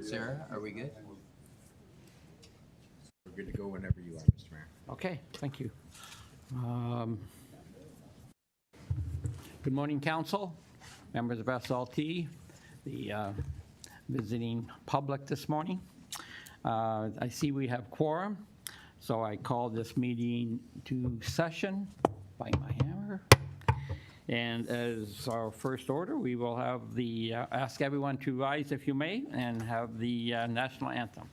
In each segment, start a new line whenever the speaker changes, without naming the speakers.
Sarah, are we good?
We're good to go whenever you are, Mr. Mayor.
Okay, thank you. Good morning, Council, members of SLT, the visiting public this morning. I see we have quorum, so I call this meeting to session by my hammer. And as our first order, we will have the, ask everyone to rise if you may, and have the national anthem.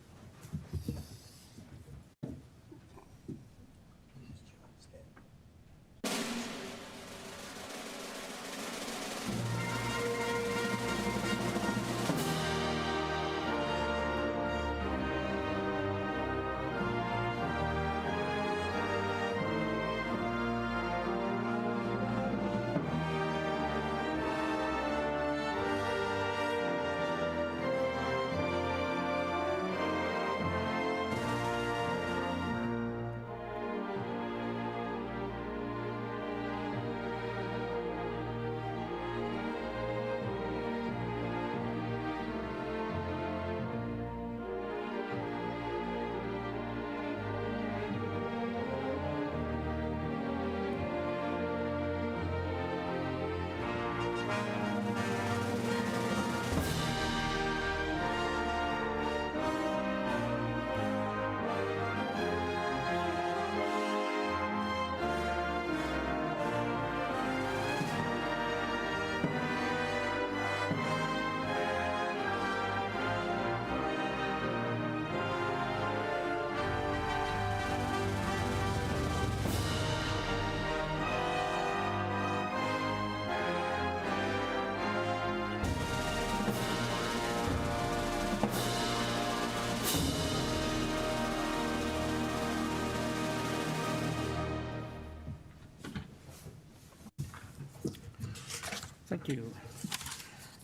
Thank you.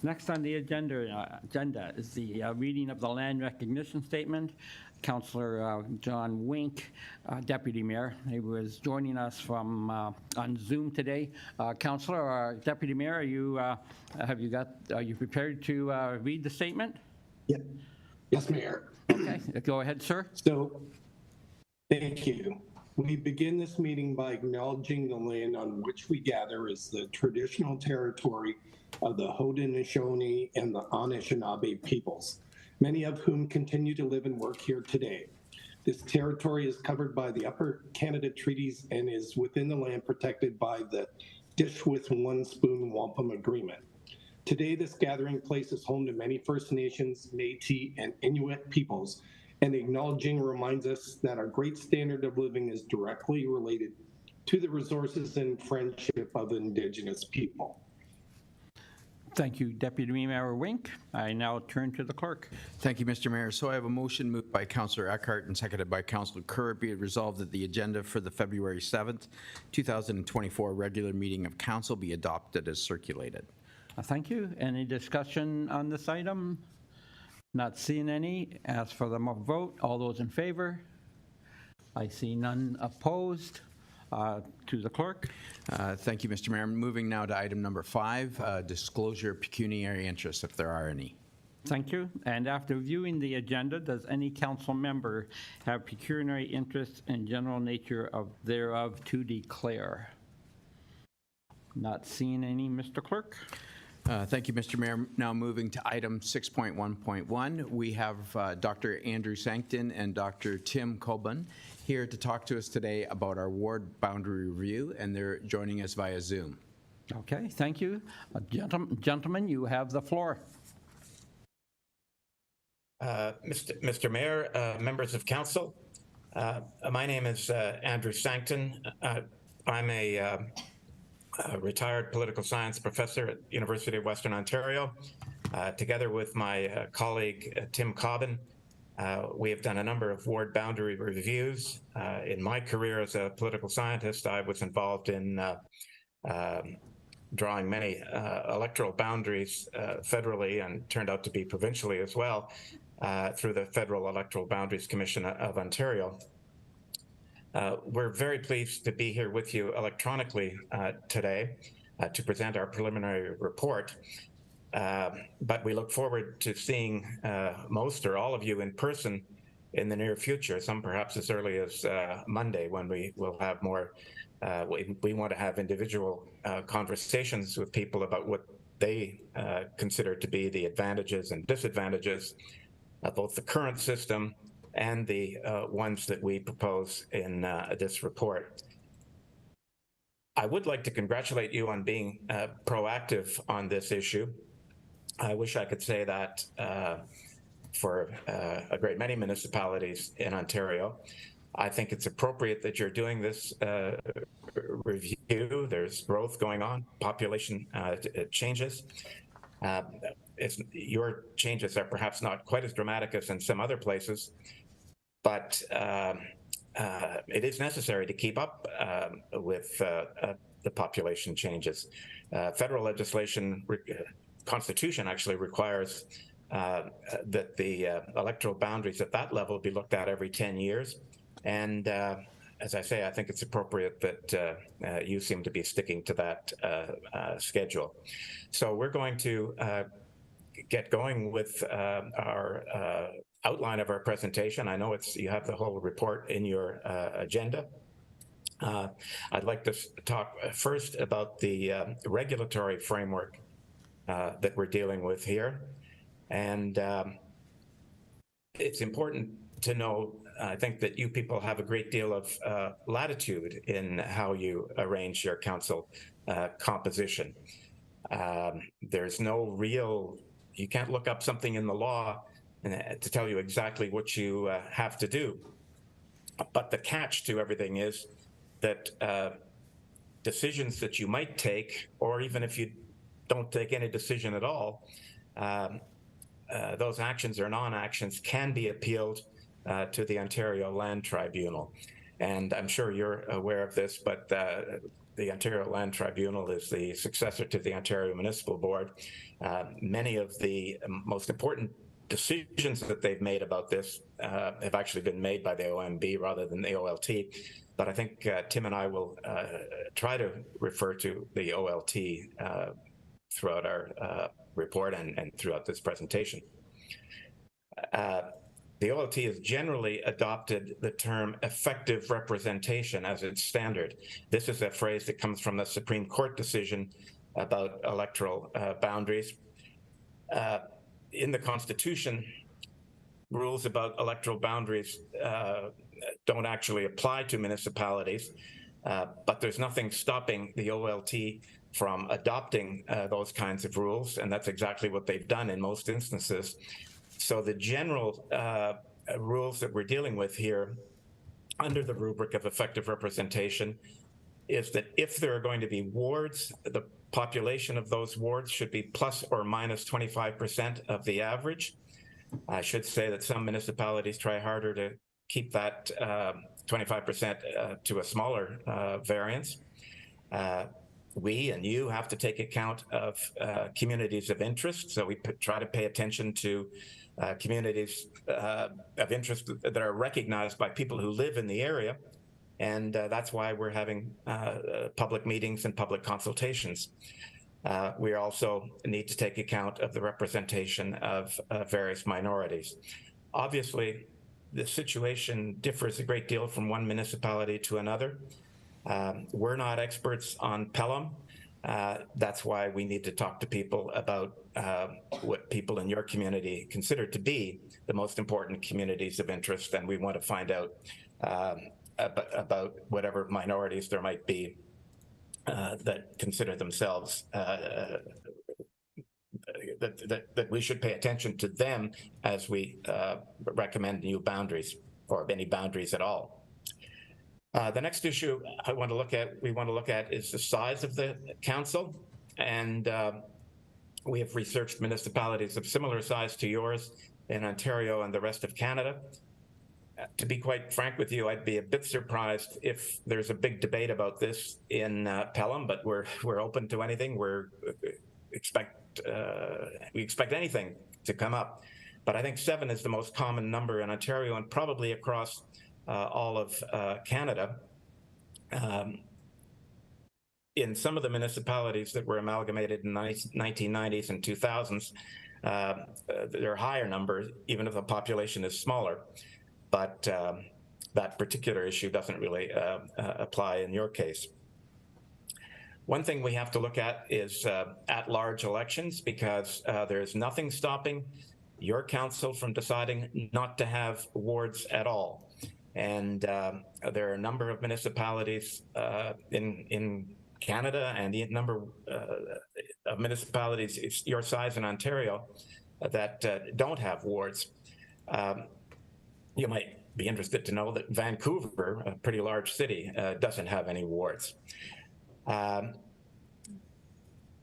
Next on the agenda is the reading of the land recognition statement. Councillor John Wink, Deputy Mayor, he was joining us from on Zoom today. Councillor, Deputy Mayor, are you prepared to read the statement?
Yeah. Yes, Mayor.
Okay, go ahead, sir.
So, thank you. We begin this meeting by acknowledging the land on which we gather is the traditional territory of the Haudenosaunee and the Anishinaabe peoples, many of whom continue to live and work here today. This territory is covered by the Upper Canada Treaties and is within the land protected by the Dish with One Spoon Wampum Agreement. Today, this gathering place is home to many First Nations, Métis, and Inuit peoples, and acknowledging reminds us that our great standard of living is directly related to the resources and friendship of Indigenous people.
Thank you, Deputy Mayor Wink. I now turn to the clerk.
Thank you, Mr. Mayor. So I have a motion moved by Councillor Eckhart and seconded by Councillor Kerr. Be it resolved that the agenda for the February 7th, 2024 regular meeting of council be adopted as circulated.
Thank you. Any discussion on this item? Not seeing any. Ask for the vote. All those in favor? I see none opposed. To the clerk.
Thank you, Mr. Mayor. Moving now to item number 5, disclosure of pecuniary interests, if there are any.
Thank you. And after viewing the agenda, does any council member have pecuniary interests in general nature of thereof to declare? Not seeing any, Mr. Clerk.
Thank you, Mr. Mayor. Now moving to item 6.1.1, we have Dr. Andrew Sancton and Dr. Tim Coburn here to talk to us today about our ward boundary review, and they're joining us via Zoom.
Okay, thank you. Gentlemen, you have the floor.
Mr. Mayor, members of council, my name is Andrew Sancton. I'm a retired political science professor at University of Western Ontario. Together with my colleague, Tim Coburn, we have done a number of ward boundary reviews. In my career as a political scientist, I was involved in drawing many electoral boundaries federally and turned out to be provincially as well through the Federal Electoral Boundaries Commission of Ontario. We're very pleased to be here with you electronically today to present our preliminary report. But we look forward to seeing most or all of you in person in the near future, some perhaps as early as Monday, when we will have more. We want to have individual conversations with people about what they consider to be the advantages and disadvantages of both the current system and the ones that we propose in this report. I would like to congratulate you on being proactive on this issue. I wish I could say that for a great many municipalities in Ontario. I think it's appropriate that you're doing this review. There's growth going on, population changes. Your changes are perhaps not quite as dramatic as in some other places, but it is necessary to keep up with the population changes. Federal legislation, Constitution actually requires that the electoral boundaries at that level be looked at every 10 years. And as I say, I think it's appropriate that you seem to be sticking to that schedule. So we're going to get going with our outline of our presentation. I know you have the whole report in your agenda. I'd like to talk first about the regulatory framework that we're dealing with here. And it's important to know, I think, that you people have a great deal of latitude in how you arrange your council composition. There's no real, you can't look up something in the law to tell you exactly what you have to do. But the catch to everything is that decisions that you might take, or even if you don't take any decision at all, those actions or non-actions can be appealed to the Ontario Land Tribunal. And I'm sure you're aware of this, but the Ontario Land Tribunal is the successor to the Ontario Municipal Board. Many of the most important decisions that they've made about this have actually been made by the OMB rather than the OLT. But I think Tim and I will try to refer to the OLT throughout our report and throughout this presentation. The OLT has generally adopted the term effective representation as its standard. This is a phrase that comes from the Supreme Court decision about electoral boundaries. In the Constitution, rules about electoral boundaries don't actually apply to municipalities, but there's nothing stopping the OLT from adopting those kinds of rules, and that's exactly what they've done in most instances. So the general rules that we're dealing with here under the rubric of effective representation is that if there are going to be wards, the population of those wards should be plus or minus 25% of the average. I should say that some municipalities try harder to keep that 25% to a smaller variance. We and you have to take account of communities of interest, so we try to pay attention to communities of interest that are recognized by people who live in the area, and that's why we're having public meetings and public consultations. We also need to take account of the representation of various minorities. Obviously, the situation differs a great deal from one municipality to another. We're not experts on Pelham. That's why we need to talk to people about what people in your community consider to be the most important communities of interest, and we want to find out about whatever minorities there might be that consider themselves that we should pay attention to them as we recommend new boundaries, or any boundaries at all. The next issue we want to look at is the size of the council, and we have researched municipalities of similar size to yours in Ontario and the rest of Canada. To be quite frank with you, I'd be a bit surprised if there's a big debate about this in Pelham, but we're open to anything. We expect anything to come up. But I think 7 is the most common number in Ontario and probably across all of Canada. in some of the municipalities that were amalgamated in the 1990s and 2000s, there are higher numbers, even if the population is smaller. But that particular issue doesn't really apply in your case. One thing we have to look at is at-large elections, because there's nothing stopping your council from deciding not to have wards at all. And there are a number of municipalities in Canada and a number of municipalities your size in Ontario that don't have wards. You might be interested to know that Vancouver, a pretty large city, doesn't have any wards.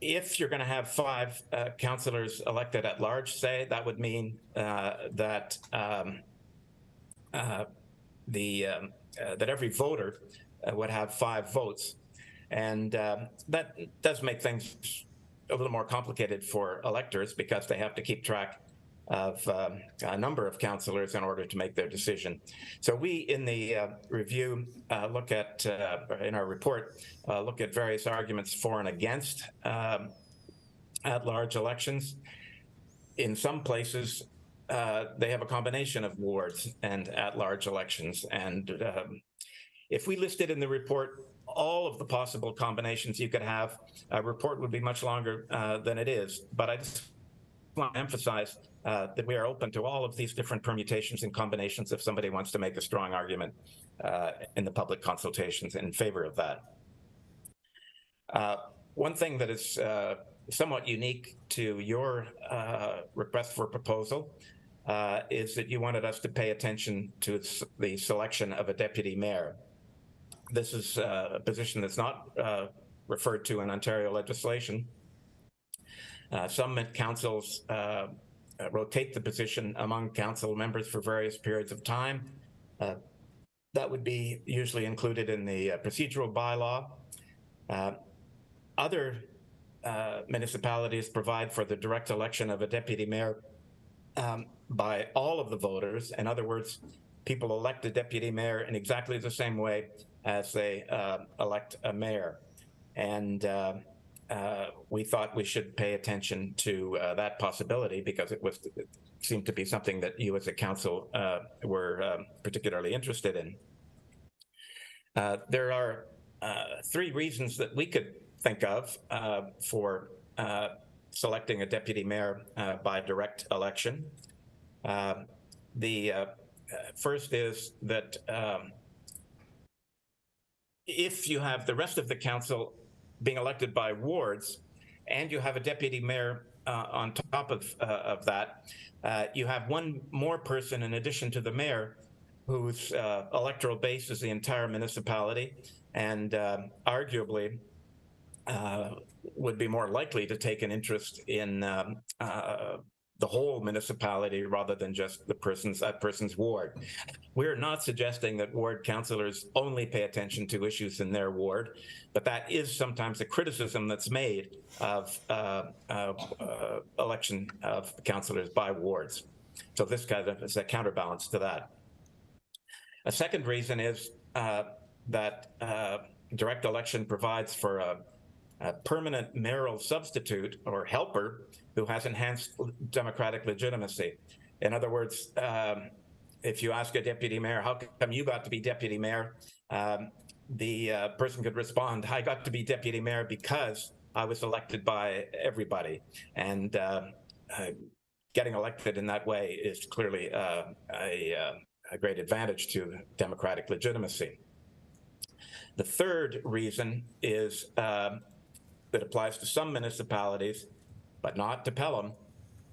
If you're going to have 5 councillors elected at large, say, that would mean that that every voter would have 5 votes, and that does make things a little more complicated for electors, because they have to keep track of a number of councillors in order to make their decision. So we, in the review, look at, in our report, look at various arguments for and against at-large elections. In some places, they have a combination of wards and at-large elections. And if we listed in the report all of the possible combinations you could have, a report would be much longer than it is. But I just want to emphasize that we are open to all of these different permutations and combinations if somebody wants to make a strong argument in the public consultations in favor of that. One thing that is somewhat unique to your request for proposal is that you wanted us to pay attention to the selection of a deputy mayor. This is a position that's not referred to in Ontario legislation. Some councils rotate the position among council members for various periods of time. That would be usually included in the procedural bylaw. Other municipalities provide for the direct election of a deputy mayor by all of the voters. In other words, people elect a deputy mayor in exactly the same way as they elect a mayor. And we thought we should pay attention to that possibility, because it seemed to be something that you as a council were particularly interested in. There are 3 reasons that we could think of for selecting a deputy mayor by direct election. The first is that if you have the rest of the council being elected by wards, and you have a deputy mayor on top of that, you have one more person in addition to the mayor whose electoral base is the entire municipality, and arguably would be more likely to take an interest in the whole municipality rather than just that person's ward. We're not suggesting that ward councillors only pay attention to issues in their ward, but that is sometimes a criticism that's made of election of councillors by wards. So this kind of is a counterbalance to that. A second reason is that direct election provides for a permanent mayoral substitute or helper who has enhanced democratic legitimacy. In other words, if you ask a deputy mayor, how come you got to be deputy mayor? The person could respond, I got to be deputy mayor because I was elected by everybody. And getting elected in that way is clearly a great advantage to democratic legitimacy. The third reason is that applies to some municipalities, but not to Pelham,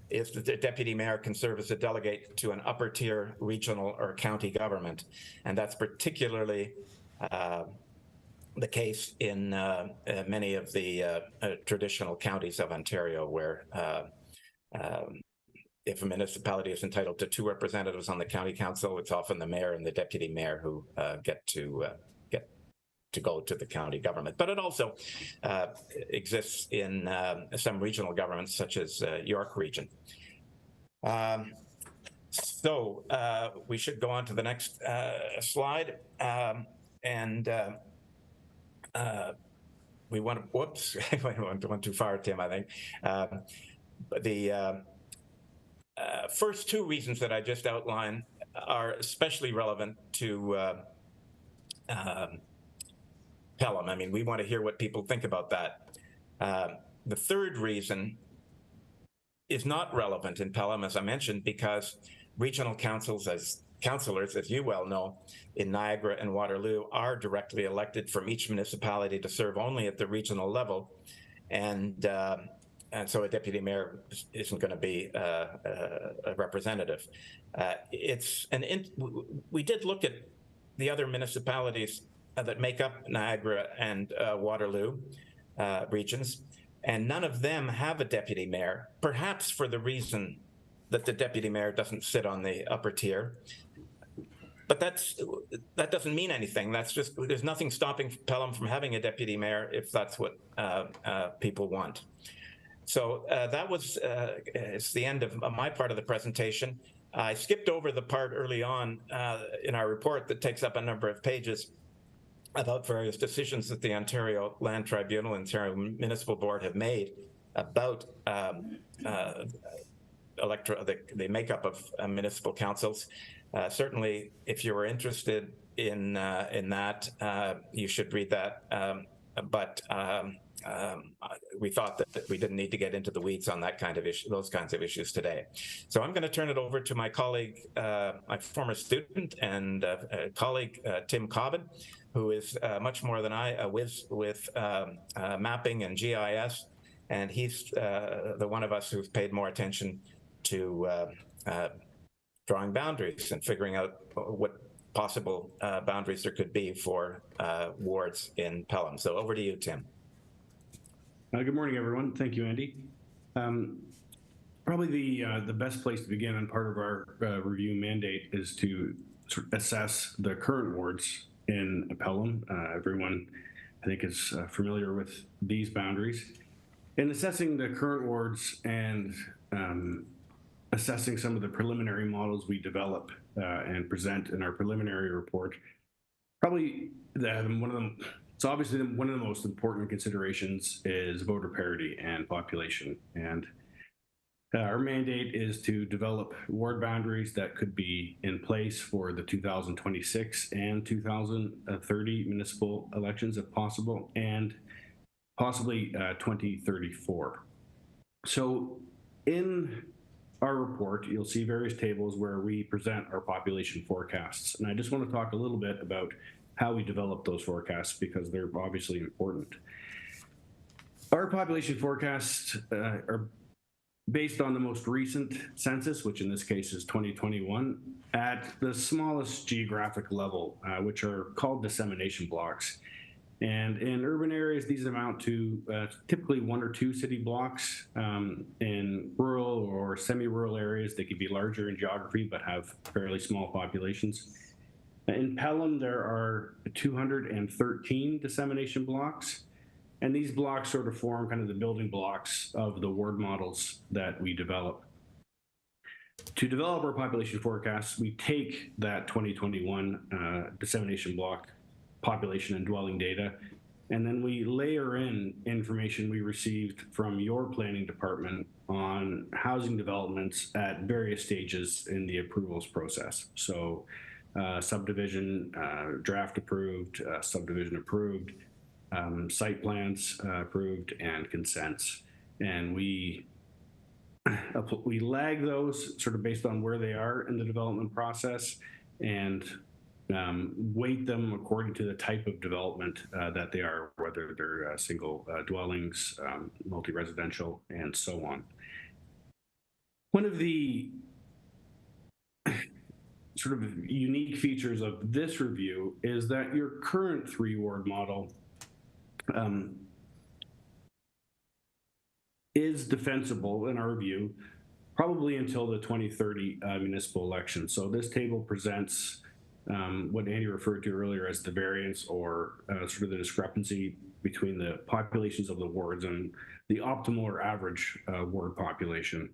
is that the deputy mayor can serve as a delegate to an upper tier regional or county government. And that's particularly the case in many of the traditional counties of Ontario, where if a municipality is entitled to 2 representatives on the county council, it's often the mayor and the deputy mayor who get to go to the county government. But it also exists in some regional governments, such as York Region. So we should go on to the next slide. we want to, whoops, I went too far, Tim, I think. But the first two reasons that I just outlined are especially relevant to Pelham. I mean, we want to hear what people think about that. The third reason is not relevant in Pelham, as I mentioned, because regional councilors, as you well know, in Niagara and Waterloo, are directly elected from each municipality to serve only at the regional level, and so a deputy mayor isn't going to be a representative. We did look at the other municipalities that make up Niagara and Waterloo regions, and none of them have a deputy mayor, perhaps for the reason that the deputy mayor doesn't sit on the upper tier. But that doesn't mean anything. That's just, there's nothing stopping Pelham from having a deputy mayor if that's what people want. So that was it's the end of my part of the presentation. I skipped over the part early on in our report that takes up a number of pages about various decisions that the Ontario Land Tribunal and Ontario Municipal Board have made about the makeup of municipal councils. Certainly, if you were interested in that, you should read that. But we thought that we didn't need to get into the weeds on that kind of issue, those kinds of issues today. So I'm going to turn it over to my colleague, my former student and colleague, Tim Cobbin, who is much more than I, a whiz with mapping and GIS, and he's the one of us who's paid more attention to drawing boundaries and figuring out what possible boundaries there could be for wards in Pelham. So over to you, Tim.
Good morning, everyone. Thank you, Andy. Probably the best place to begin on part of our review mandate is to sort of assess the current wards in Pelham. Everyone, I think, is familiar with these boundaries. In assessing the current wards and assessing some of the preliminary models we develop and present in our preliminary report, probably it's obviously one of the most important considerations is voter parity and population. And our mandate is to develop ward boundaries that could be in place for the 2026 and 2030 municipal elections, if possible, and possibly 2034. So in our report, you'll see various tables where we present our population forecasts. And I just want to talk a little bit about how we develop those forecasts, because they're obviously important. Our population forecasts are based on the most recent census, which in this case is 2021, at the smallest geographic level, which are called dissemination blocks. And in urban areas, these amount to typically 1 or 2 city blocks. In rural or semi-rural areas, they could be larger in geography but have fairly small populations. In Pelham, there are 213 dissemination blocks, and these blocks sort of form kind of the building blocks of the ward models that we develop. To develop our population forecasts, we take that 2021 dissemination block population and dwelling data, and then we layer in information we received from your planning department on housing developments at various stages in the approvals process. So subdivision, draft approved, subdivision approved, site plans approved, and consents. And we lag those sort of based on where they are in the development process, and weight them according to the type of development that they are, whether they're single dwellings, multi-residential, and so on. One of the sort of unique features of this review is that your current 3-ward model is defensible in our view, probably until the 2030 municipal election. So this table presents what Andy referred to earlier as the variance, or sort of the discrepancy between the populations of the wards and the optimal or average ward population.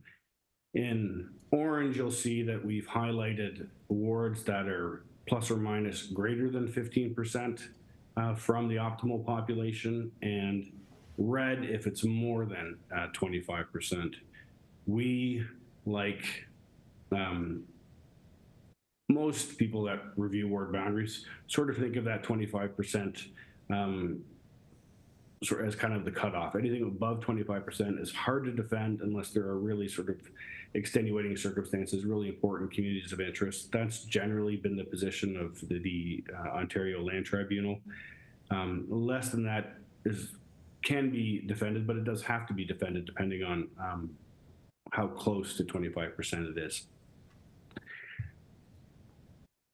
In orange, you'll see that we've highlighted wards that are plus or minus greater than 15% from the optimal population, and red if it's more than 25%. We, like most people that review ward boundaries, sort of think of that 25% sort of as kind of the cutoff. Anything above 25% is hard to defend unless there are really sort of extenuating circumstances, really important communities of interest. That's generally been the position of the Ontario Land Tribunal. Less than that can be defended, but it does have to be defended depending on how close to 25% it is.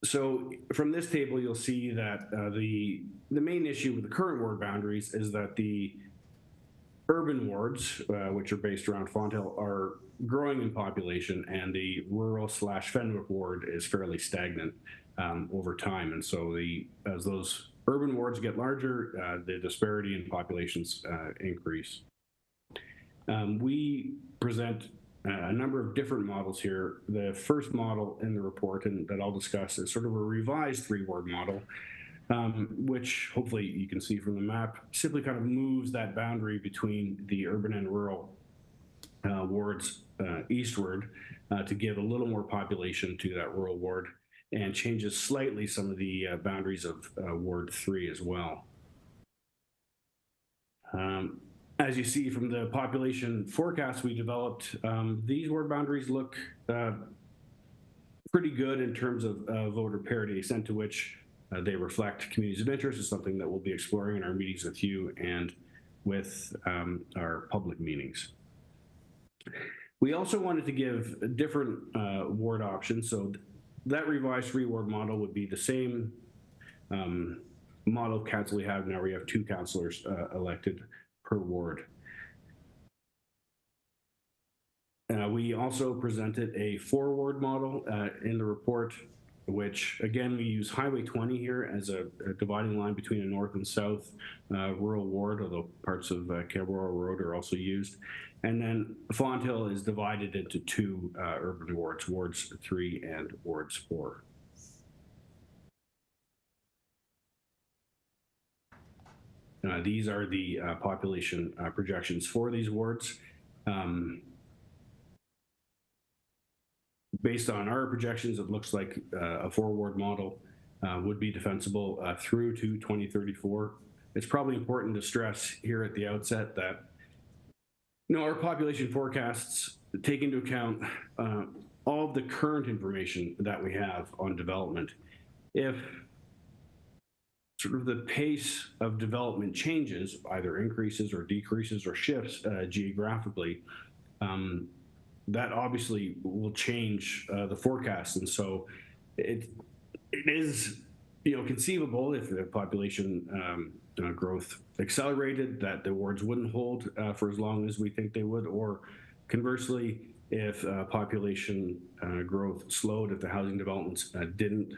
So from this table, you'll see that the main issue with the current ward boundaries is that the urban wards, which are based around Fonthill, are growing in population, and the rural/Fenwick ward is fairly stagnant over time. And so as those urban wards get larger, the disparity in populations increase. We present a number of different models here. The first model in the report, and that I'll discuss, is sort of a revised 3-ward model, which hopefully you can see from the map, simply kind of moves that boundary between the urban and rural wards eastward to give a little more population to that rural ward, and changes slightly some of the boundaries of Ward 3 as well. As you see from the population forecast we developed, these ward boundaries look pretty good in terms of voter parity. The extent to which they reflect communities of interest is something that we'll be exploring in our meetings with you and with our public meetings. We also wanted to give different ward options. So that revised 3-ward model would be the same model council we have now, where you have 2 councillors elected per ward. We also presented a 4-ward model in the report, which again, we use Highway 20 here as a dividing line between a north and south rural ward, although parts of Canberra Road are also used. And then Fonthill is divided into 2 urban wards, Wards 3 and Wards 4. These are the population projections for these wards. Based on our projections, it looks like a 4-ward model would be defensible through to 2034. It's probably important to stress here at the outset that our population forecasts take into account all of the current information that we have on development. If sort of the pace of development changes, either increases or decreases or shifts geographically, that obviously will change the forecast. And so it is conceivable, if the population growth accelerated, that the wards wouldn't hold for as long as we think they would, or conversely, if population growth slowed, if the housing developments didn't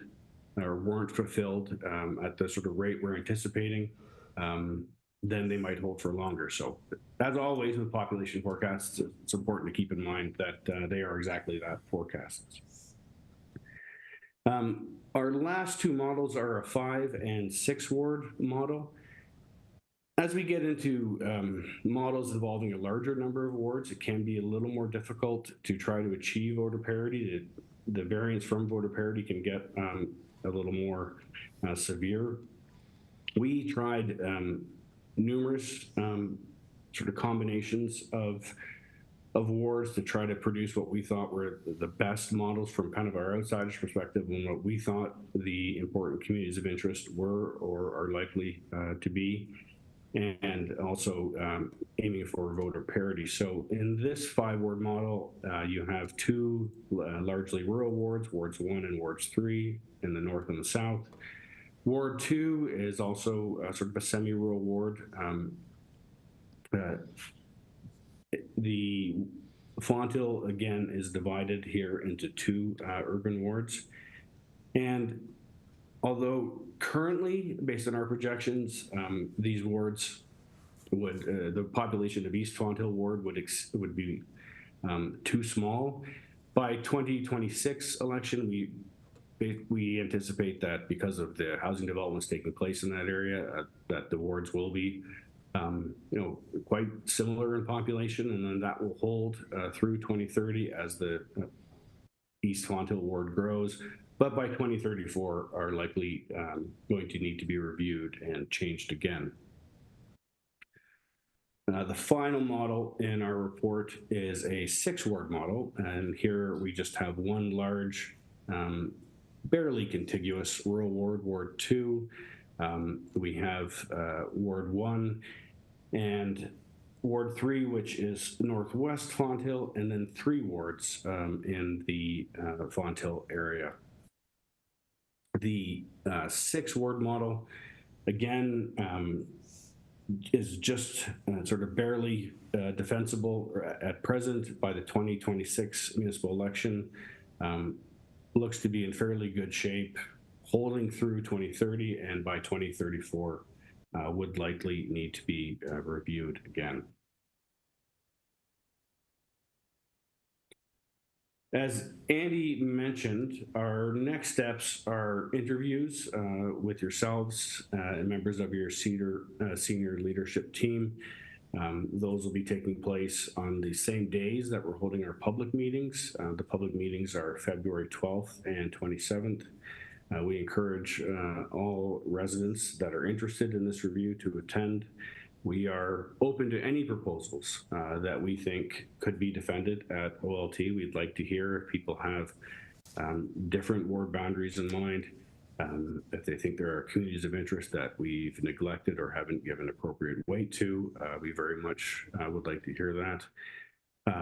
or weren't fulfilled at the sort of rate we're anticipating, then they might hold for longer. So as always with population forecasts, it's important to keep in mind that they are exactly that, forecasts. Our last 2 models are a 5 and 6 ward model. As we get into models involving a larger number of wards, it can be a little more difficult to try to achieve voter parity. The variance from voter parity can get a little more severe. We tried numerous sort of combinations of wards to try to produce what we thought were the best models from kind of our outsider's perspective, and what we thought the important communities of interest were or are likely to be, and also aiming for voter parity. So in this 5-ward model, you have 2 largely rural wards, Wards 1 and Wards 3 in the north and the south. Ward 2 is also sort of a semi-rural ward. The Fonthill, again, is divided here into 2 urban wards. And although currently, based on our projections, these wards would, the population of East Fonthill ward would be 2 small. By 2026 election, we we anticipate that because of the housing developments taking place in that area, that the wards will be, quite similar in population, and then that will hold through 2030 as the East Fonthill ward grows. But by 2034 are likely going to need to be reviewed and changed again. The final model in our report is a 6-ward model, and here we just have one large, barely contiguous rural ward, Ward 2. We have Ward 1 and Ward 3, which is northwest Fonthill, and then 3 wards in the Fonthill area. The 6-ward model, again, is just sort of barely defensible at present by the 2026 municipal election. Looks to be in fairly good shape, holding through 2030, and by 2034 would likely need to be reviewed again. As Andy mentioned, our next steps are interviews with yourselves and members of your senior leadership team. Those will be taking place on the same days that we're holding our public meetings. The public meetings are February 12th and 27th. We encourage all residents that are interested in this review to attend. We are open to any proposals that we think could be defended at OLT. We'd like to hear if people have different ward boundaries in mind, if they think there are communities of interest that we've neglected or haven't given appropriate weight to. We very much would like to hear that.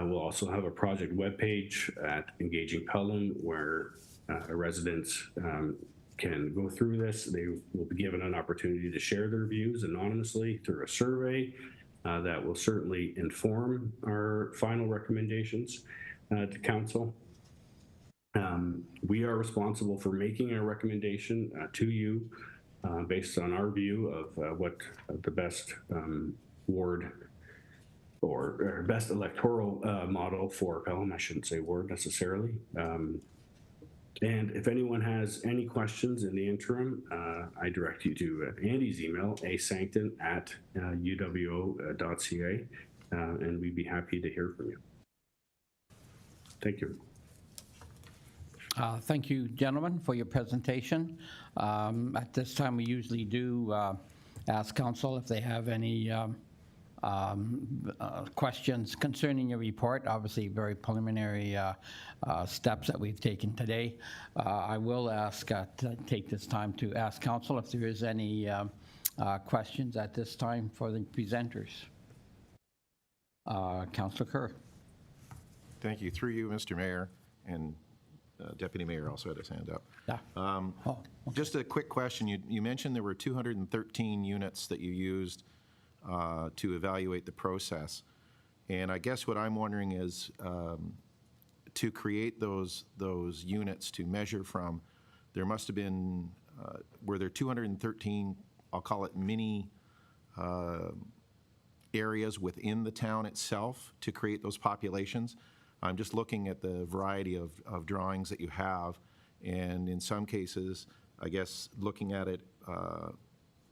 We'll also have a project webpage at Engaging Pelham where residents can go through this. They will be given an opportunity to share their views anonymously through a survey that will certainly inform our final recommendations to council. We are responsible for making a recommendation to you based on our view of what the best ward or best electoral model for Pelham, I shouldn't say ward necessarily. And if anyone has any questions in the interim, I direct you to Andy's email, asancton@uwo.ca, and we'd be happy to hear from you. Thank you.
Thank you, gentlemen, for your presentation. At this time, we usually do ask council if they have any questions concerning your report. Obviously, very preliminary steps that we've taken today. I will take this time to ask council if there is any questions at this time for the presenters. Councillor Kerr.
Thank you. Through you, Mr. Mayor, and Deputy Mayor also had his hand up.
Yeah.
Just a quick question. You mentioned there were 213 units that you used to evaluate the process. And I guess what I'm wondering is to create those units to measure from, there must have been, were there 213, I'll call it mini areas within the town itself to create those populations? I'm just looking at the variety of drawings that you have, and in some cases, I guess looking at it,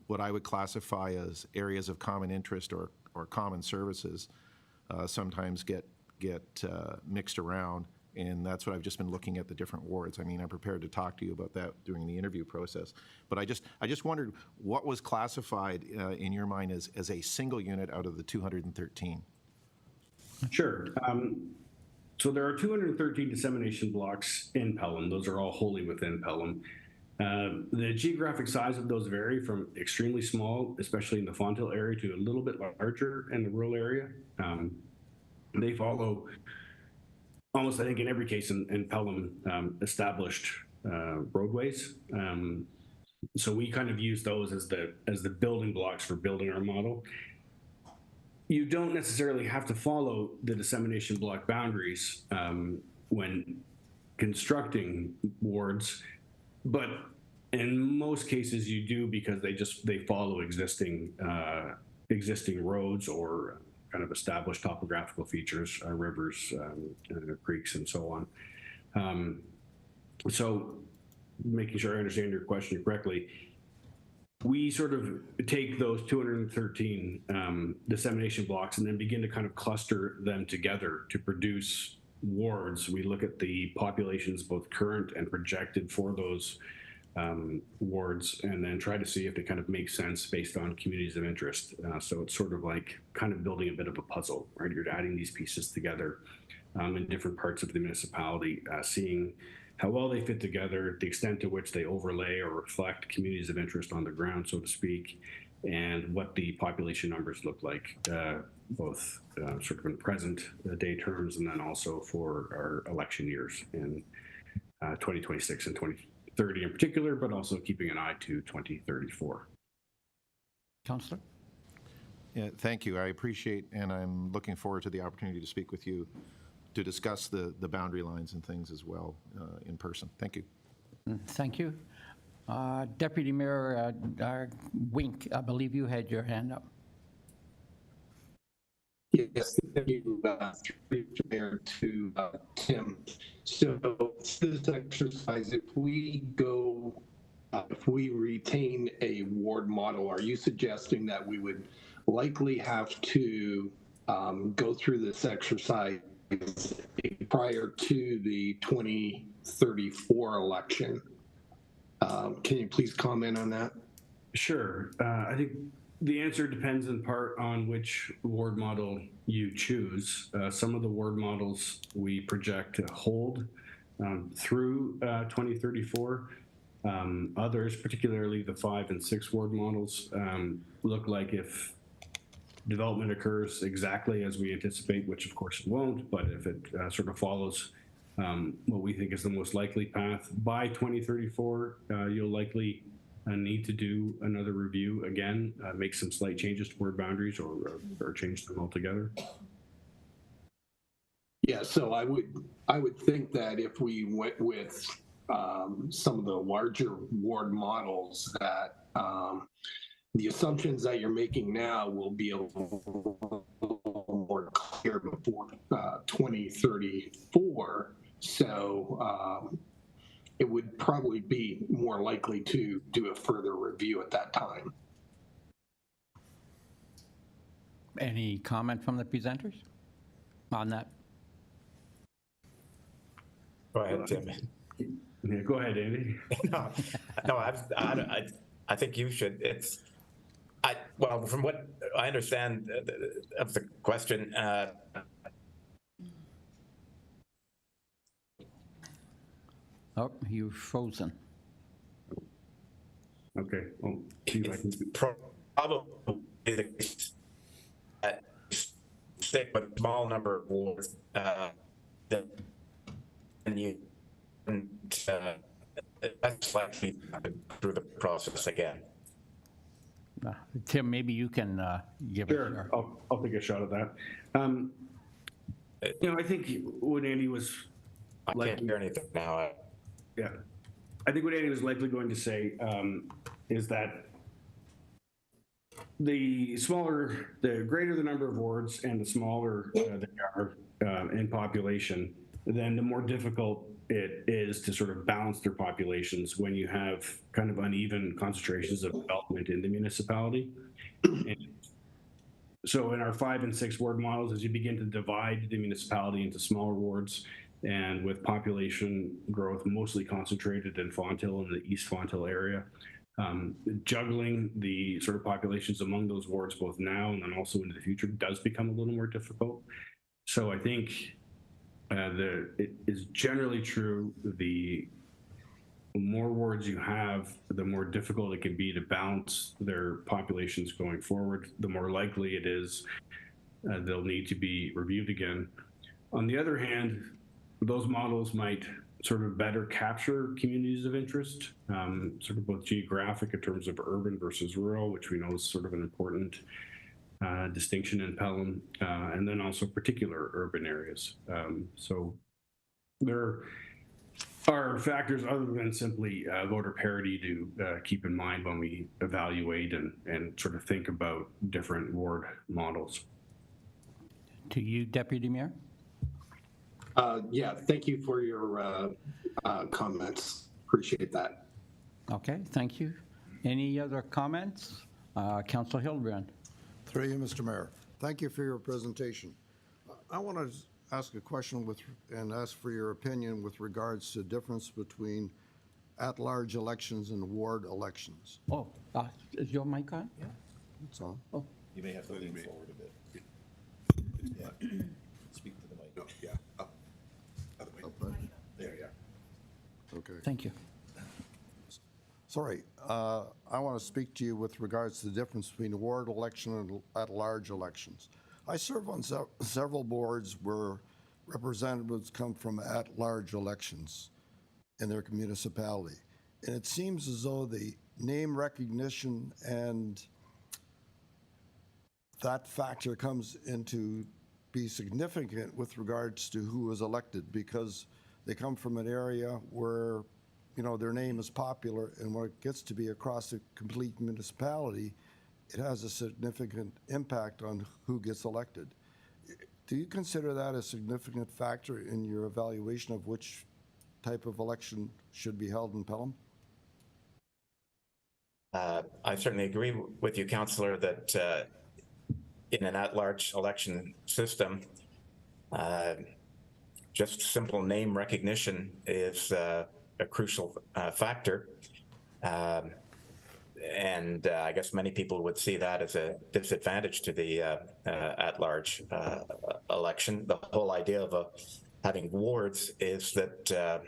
what I would classify as areas of common interest or common services sometimes get mixed around, and that's what I've just been looking at the different wards. I mean, I'm prepared to talk to you about that during the interview process, but I just wondered what was classified in your mind as a single unit out of the 213?
Sure. So there are 213 dissemination blocks in Pelham. Those are all wholly within Pelham. The geographic size of those vary from extremely small, especially in the Fonthill area, to a little bit larger in the rural area. They follow almost, I think, in every case in Pelham, established roadways. So we kind of use those as the building blocks for building our model. You don't necessarily have to follow the dissemination block boundaries when constructing wards, but in most cases you do, because they follow existing roads or kind of established topographical features, rivers, creeks, and so on. So making sure I understand your question correctly, we sort of take those 213 dissemination blocks and then begin to kind of cluster them together to produce wards. We look at the populations, both current and projected for those wards, and then try to see if they kind of make sense based on communities of interest. So it's sort of like kind of building a bit of a puzzle, right? You're adding these pieces together in different parts of the municipality, seeing how well they fit together, the extent to which they overlay or reflect communities of interest on the ground, so to speak, and what the population numbers look like, both sort of in present day terms and then also for our election years in 2026 and 2030 in particular, but also keeping an eye to 2034.
Councillor?
Yeah, thank you. I appreciate, and I'm looking forward to the opportunity to speak with you to discuss the boundary lines and things as well in person. Thank you.
Thank you. Deputy Mayor Wink, I believe you had your hand up.
Yes, thank you, Mayor, to Tim. So this exercise, if we retain a ward model, are you suggesting that we would likely have to go through this exercise prior to the 2034 election? Can you please comment on that?
Sure. I think the answer depends in part on which ward model you choose. Some of the ward models we project to hold through 2034. Others, particularly the 5 and 6 ward models, look like if development occurs exactly as we anticipate, which of course it won't, but if it sort of follows what we think is the most likely path, by 2034, you'll likely need to do another review again, make some slight changes to ward boundaries or change them altogether.
Yeah, so I would think that if we went with some of the larger ward models, that the assumptions that you're making now will be a little more clear before 2034. So it would probably be more likely to do a further review at that time.
Any comment from the presenters on that?
Go ahead, Tim.
Yeah, go ahead, Andy.
No, I think you should. Well, from what I understand of the question,
Oh, you're frozen.
Okay, well, see if I can.
probably the case that stick with a small number of wards, then you that's likely through the process again.
Tim, maybe you can give it
Sure, I'll take a shot at that. I think what Andy was
I can't hear anything now.
Yeah, I think what Andy was likely going to say is that the greater the number of wards and the smaller they are in population, then the more difficult it is to sort of balance their populations when you have kind of uneven concentrations of development in the municipality. And so in our 5 and 6 ward models, as you begin to divide the municipality into smaller wards, and with population growth mostly concentrated in Fonthill and the East Fonthill area, juggling the sort of populations among those wards both now and then also into the future does become a little more difficult. So I think it is generally true, the more wards you have, the more difficult it can be to balance their populations going forward, the more likely it is they'll need to be reviewed again. On the other hand, those models might sort of better capture communities of interest, sort of both geographic in terms of urban versus rural, which we know is sort of an important distinction in Pelham, and then also particular urban areas. So there are factors other than simply voter parity to keep in mind when we evaluate and sort of think about different ward models.
To you, Deputy Mayor.
Yeah, thank you for your comments. appreciate that.
Okay, thank you. Any other comments? Councilor Hildebrand.
Through you, Mr. Mayor. Thank you for your presentation. I want to ask a question and ask for your opinion with regards to the difference between at-large elections and ward elections.
Oh, is your mic on? Yeah.
That's all.
Oh,
You may have to lean forward a bit. Yeah. Speak to the mic.
Yeah. Up there.
There, yeah.
Okay.
thank you.
Sorry, I want to speak to you with regards to the difference between a ward election and at-large elections. I serve on several boards where representatives come from at-large elections in their municipality. And it seems as though the name recognition and that factor comes into be significant with regards to who is elected, because they come from an area where, you know, their name is popular, and when it gets to be across the complete municipality, it has a significant impact on who gets elected. Do you consider that a significant factor in your evaluation of which type of election should be held in Pelham?
I certainly agree with you, Councillor, that in an at-large election system, just simple name recognition is a crucial factor. And I guess many people would see that as a disadvantage to the at-large election. The whole idea of having wards is that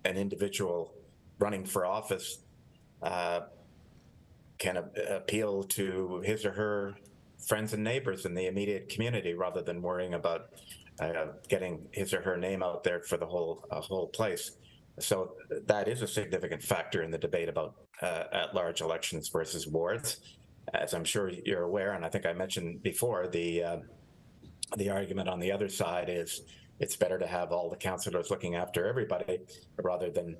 an individual running for office can appeal to his or her friends and neighbors in the immediate community, rather than worrying about getting his or her name out there for the whole place. So that is a significant factor in the debate about at-large elections versus wards. As I'm sure you're aware, and I think I mentioned before, the argument on the other side is it's better to have all the councillors looking after everybody, rather than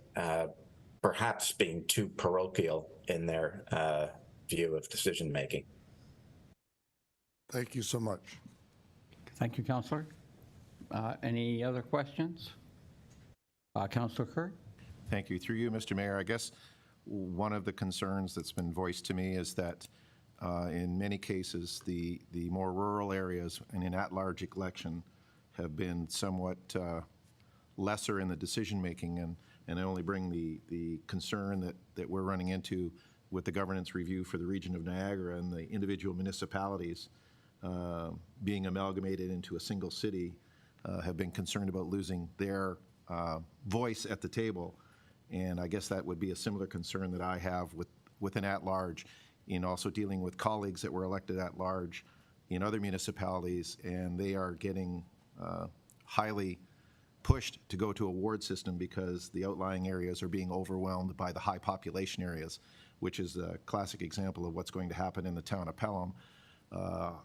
perhaps being too parochial in their view of decision making.
Thank you so much.
Thank you, Councillor. Any other questions? Councillor Kerr?
Thank you. Through you, Mr. Mayor, I guess one of the concerns that's been voiced to me is that in many cases, the more rural areas in an at-large election have been somewhat lesser in the decision-making, and I only bring the concern that we're running into with the governance review for the region of Niagara and the individual municipalities being amalgamated into a single city, have been concerned about losing their voice at the table. And I guess that would be a similar concern that I have with an at-large, in also dealing with colleagues that were elected at-large in other municipalities, and they are getting highly pushed to go to a ward system because the outlying areas are being overwhelmed by the high population areas, which is a classic example of what's going to happen in the town of Pelham.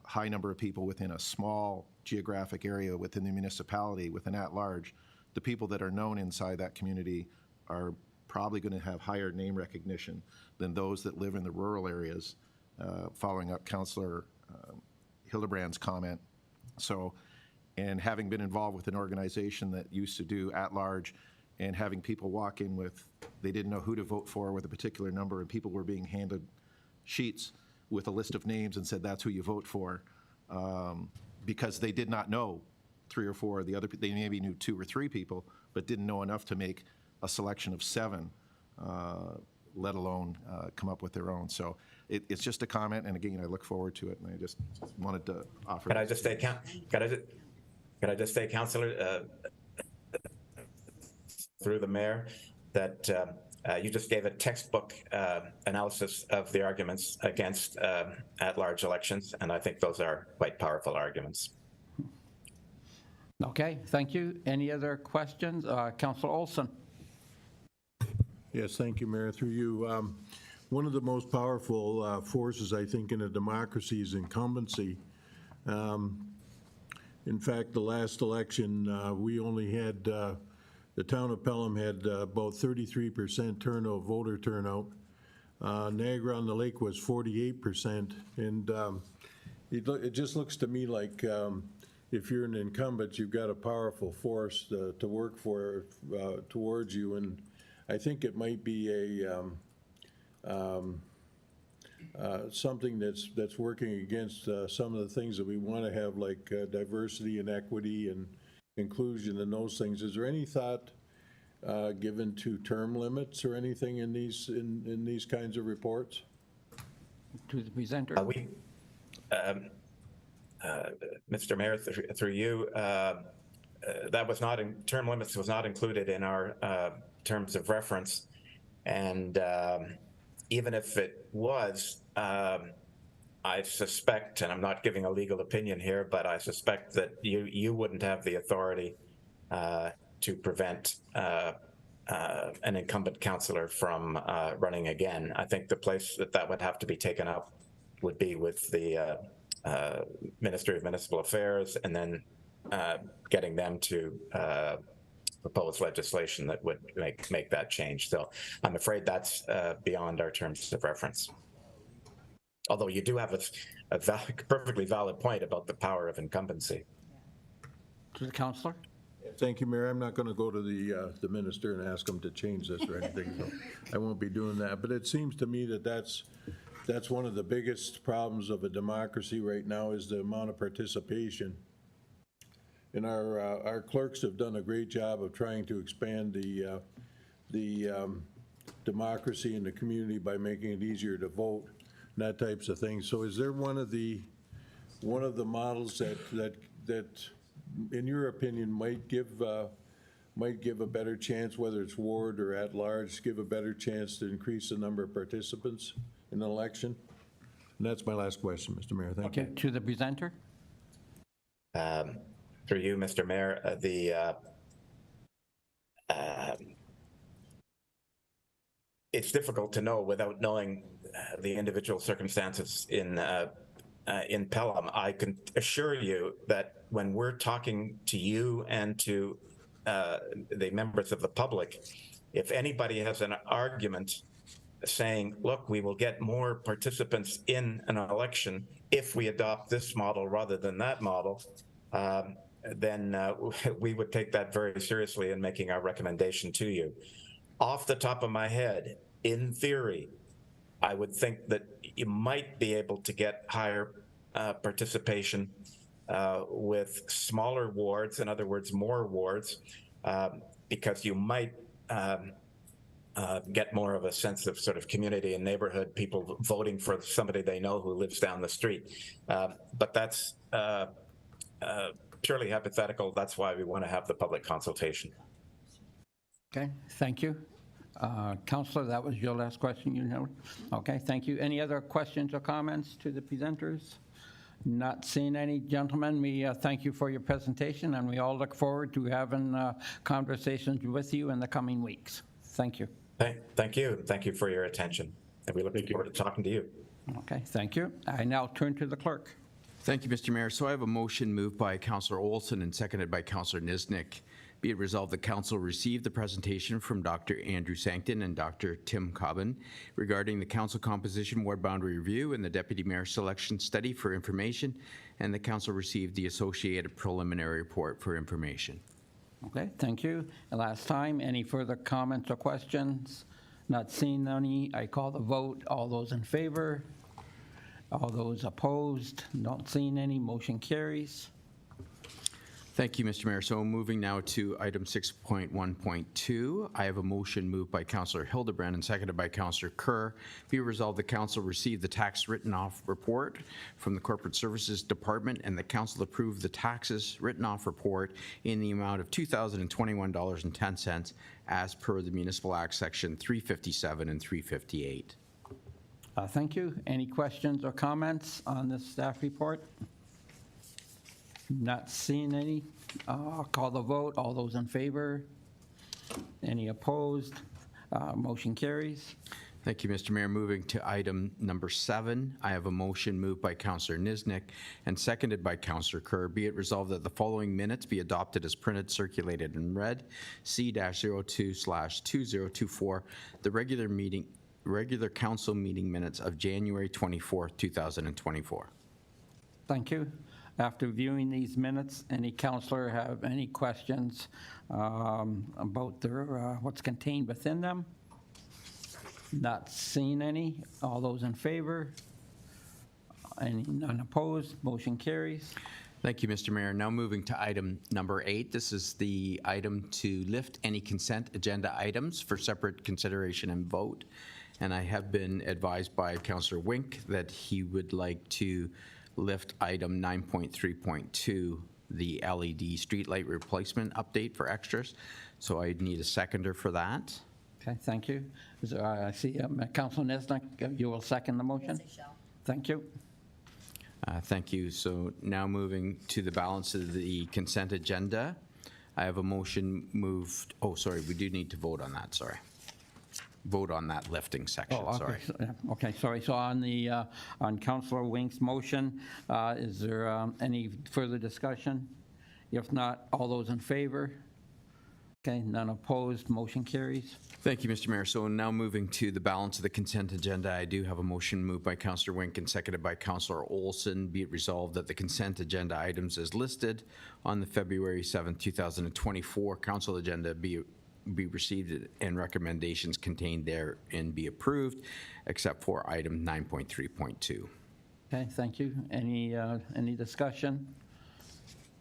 High number of people within a small geographic area within the municipality with an at-large. The people that are known inside that community are probably going to have higher name recognition than those that live in the rural areas, following up Councillor Hildebrand's comment. So, and having been involved with an organization that used to do at-large, and having people walk in with, they didn't know who to vote for with a particular number, and people were being handed sheets with a list of names and said, that's who you vote for, because they did not know 3 or 4 of the other, they maybe knew 2 or 3 people, but didn't know enough to make a selection of 7, let alone come up with their own. So it's just a comment, and again, I look forward to it, and I just wanted to offer.
Could I just say, Councillor, through the mayor, that you just gave a textbook analysis of the arguments against at-large elections, and I think those are quite powerful arguments.
Okay, thank you. Any other questions? Councillor Olson?
Yes, thank you, Mayor. Through you. One of the most powerful forces, I think, in a democracy is incumbency. In fact, the last election, we only had, the town of Pelham had about 33% voter turnout. Niagara on the Lake was 48%. And it just looks to me like if you're an incumbent, you've got a powerful force to work for towards you. And I think it might be something that's working against some of the things that we want to have, like diversity and equity and inclusion and those things. Is there any thought given to term limits or anything in these kinds of reports?
To the presenter.
Mr. Mayor, through you, that was not in, term limits was not included in our terms of reference. And even if it was, I suspect, and I'm not giving a legal opinion here, but I suspect that you wouldn't have the authority to prevent an incumbent councillor from running again. I think the place that would have to be taken up would be with the Ministry of Municipal Affairs, and then getting them to propose legislation that would make that change. So I'm afraid that's beyond our terms of reference. Although you do have a perfectly valid point about the power of incumbency.
To the councillor.
Thank you, Mayor. I'm not going to go to the minister and ask him to change this or anything, so I won't be doing that. But it seems to me that that's one of the biggest problems of a democracy right now, is the amount of participation. And our clerks have done a great job of trying to expand the democracy in the community by making it easier to vote and that types of things. So is there one of the models that in your opinion might give a better chance, whether it's ward or at large, give a better chance to increase the number of participants in an election? And that's my last question, Mr. Mayor. Thank you.
Okay, to the presenter.
Through you, Mr. Mayor, it's difficult to know without knowing the individual circumstances in Pelham. I can assure you that when we're talking to you and to the members of the public, if anybody has an argument saying, look, we will get more participants in an election if we adopt this model rather than that model, then we would take that very seriously in making our recommendation to you. Off the top of my head, in theory, I would think that you might be able to get higher participation with smaller wards, in other words, more wards, because you might get more of a sense of sort of community and neighborhood, people voting for somebody they know who lives down the street. But that's purely hypothetical. That's why we want to have the public consultation.
Okay, thank you. Councillor, that was your last question you know? Okay, thank you. Any other questions or comments to the presenters? Not seeing any. Gentlemen, we thank you for your presentation, and we all look forward to having conversations with you in the coming weeks. Thank you.
Thank you. Thank you for your attention. And we look forward to talking to you.
Okay, thank you. I now turn to the clerk.
Thank you, Mr. Mayor. So I have a motion moved by Councillor Olson and seconded by Councillor Niznik. Be it resolved that Council receive the presentation from Dr. Andrew Sankton and Dr. Tim Cobbin regarding the Council Composition Ward Boundary Review and the Deputy Mayor Selection Study for information, and the Council received the associated preliminary report for information.
Okay, thank you. And last time, any further comments or questions? Not seeing any, I call the vote. All those in favor? All those opposed? Not seeing any, motion carries.
Thank you, Mr. Mayor. So moving now to item 6.1.2, I have a motion moved by Councillor Hildebrand and seconded by Councillor Kerr. Be resolved the Council receive the tax written off report from the Corporate Services Department, and the Council approve the taxes written off report in the amount of $2,021.10 as per the Municipal Act Section 357 and 358.
Thank you. Any questions or comments on this staff report? Not seeing any. I'll call the vote. All those in favor? Any opposed? Motion carries.
Thank you, Mr. Mayor. Moving to item number 7, I have a motion moved by Councillor Niznik and seconded by Councillor Kerr. Be it resolved that the following minutes be adopted as printed, circulated, and read. C-02/2024, the regular council meeting minutes of January 24th, 2024.
Thank you. After viewing these minutes, any counselor have any questions about what's contained within them? Not seeing any. All those in favor? None opposed? Motion carries.
Thank you, Mr. Mayor. Now moving to item number 8. This is the item to lift any consent agenda items for separate consideration and vote. And I have been advised by Councillor Wink that he would like to lift item 9.3.2, the LED streetlight replacement update for extras. So I need a seconder for that.
Okay, thank you. I see Councilor Nesnick, you will second the motion?
Yes, I shall.
Thank you.
Thank you. So now moving to the balance of the consent agenda. I have a motion moved, oh, sorry, we do need to vote on that, sorry. Vote on that lifting section,
Oh, okay.
sorry.
Okay, sorry. So on Councilor Wink's motion, is there any further discussion? If not, all those in favor? Okay, none opposed, motion carries.
Thank you, Mr. Mayor. So now moving to the balance of the consent agenda, I do have a motion moved by Councillor Wink and seconded by Councillor Olson. Be it resolved that the consent agenda items as listed on the February 7th, 2024 council agenda be received and recommendations contained therein be approved, except for item 9.3.2.
Okay, thank you. Any discussion?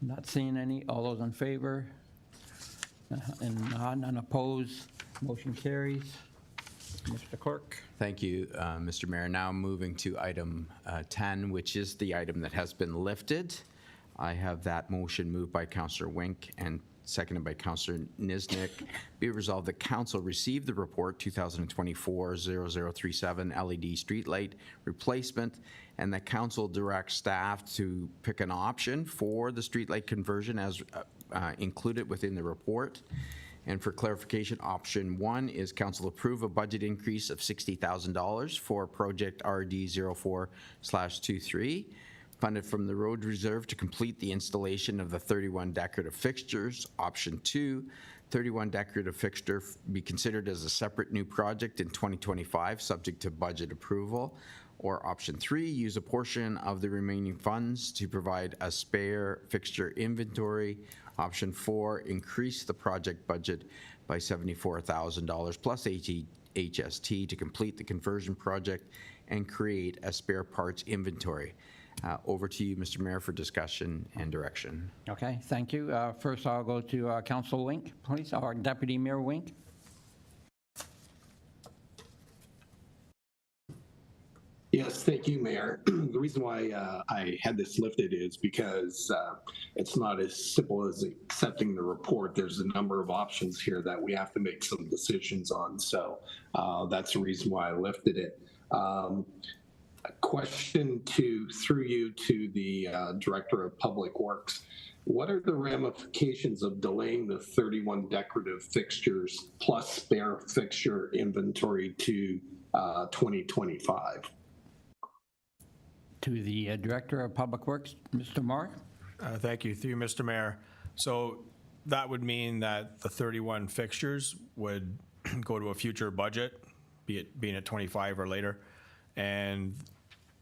Not seeing any. All those in favor? And none opposed, motion carries. Mr. Clerk.
Thank you, Mr. Mayor. Now moving to item 10, which is the item that has been lifted. I have that motion moved by Councillor Wink and seconded by Councillor Niznik. Be it resolved that Council received the report 2024-0037 LED streetlight replacement, and that Council directs staff to pick an option for the streetlight conversion as included within the report. And for clarification, option 1 is Council approve a budget increase of $60,000 for project RD04/23, funded from the road reserve to complete the installation of the 31 decorative fixtures. Option 2, 31 decorative fixture be considered as a separate new project in 2025, subject to budget approval. Or option 3, use a portion of the remaining funds to provide a spare fixture inventory. Option 4, increase the project budget by $74,000 plus HST to complete the conversion project and create a spare parts inventory. Over to you, Mr. Mayor, for discussion and direction.
Okay, thank you. First, I'll go to Councilor Wink, please, or Deputy Mayor Wink.
Yes, thank you, Mayor. The reason why I had this lifted is because it's not as simple as accepting the report. There's a number of options here that we have to make some decisions on. So that's the reason why I lifted it. A question through you to the Director of Public Works. What are the ramifications of delaying the 31 decorative fixtures plus spare fixture inventory to 2025?
To the Director of Public Works, Mr. Marr.
Thank you. Through you, Mr. Mayor. So that would mean that the 31 fixtures would go to a future budget, being at 25 or later, and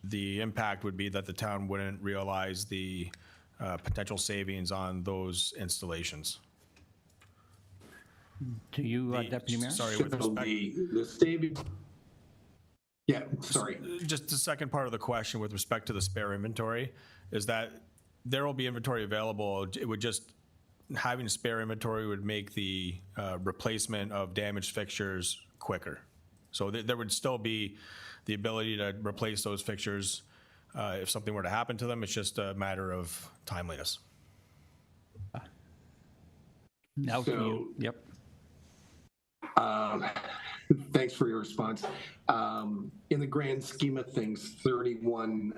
the impact would be that the town wouldn't realize the potential savings on those installations.
To you, Deputy Mayor.
Sorry, with
So
respect.
the savings. Yeah, sorry.
Just the second part of the question with respect to the spare inventory is that there will be inventory available. It would just, having spare inventory would make the replacement of damaged fixtures quicker. So there would still be the ability to replace those fixtures if something were to happen to them. It's just a matter of timeliness.
Now to you. Yep.
Thanks for your response. In the grand scheme of things, 31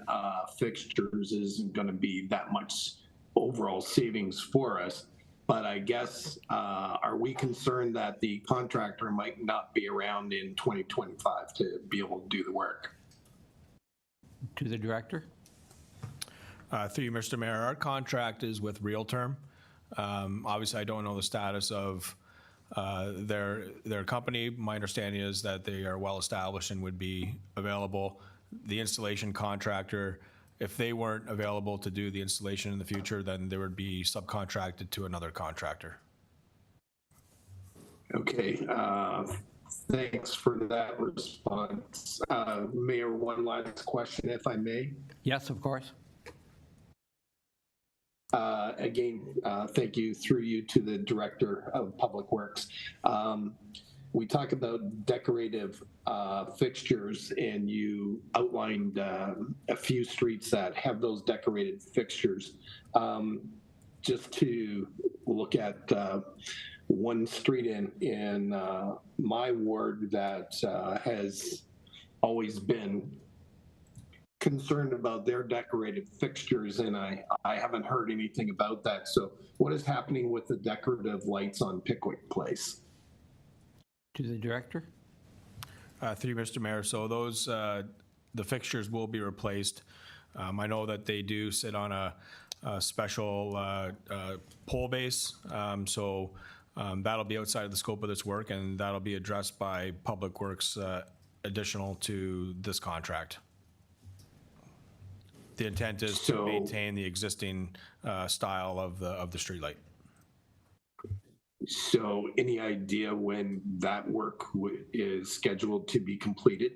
fixtures isn't going to be that much overall savings for us. But I guess, are we concerned that the contractor might not be around in 2025 to be able to do the work?
To the Director.
Through you, Mr. Mayor, our contract is with Real Term. Obviously, I don't know the status of their company. My understanding is that they are well established and would be available. The installation contractor If they weren't available to do the installation in the future, then there would be subcontracted to another contractor.
Okay, thanks for that response. Mayor, one last question, if I may.
Yes, of course.
Again, thank you through you to the Director of Public Works. We talk about decorative fixtures, and you outlined a few streets that have those decorated fixtures. Just to look at one street in my ward that has always been concerned about their decorated fixtures, and I haven't heard anything about that. So what is happening with the decorative lights on Pickwick Place?
To the Director.
Through you, Mr. Mayor, so those, the fixtures will be replaced. I know that they do sit on a special pole base, so that'll be outside of the scope of this work, and that'll be addressed by Public Works additional to this contract. The intent is to maintain the existing style of the streetlight.
So any idea when that work is scheduled to be completed?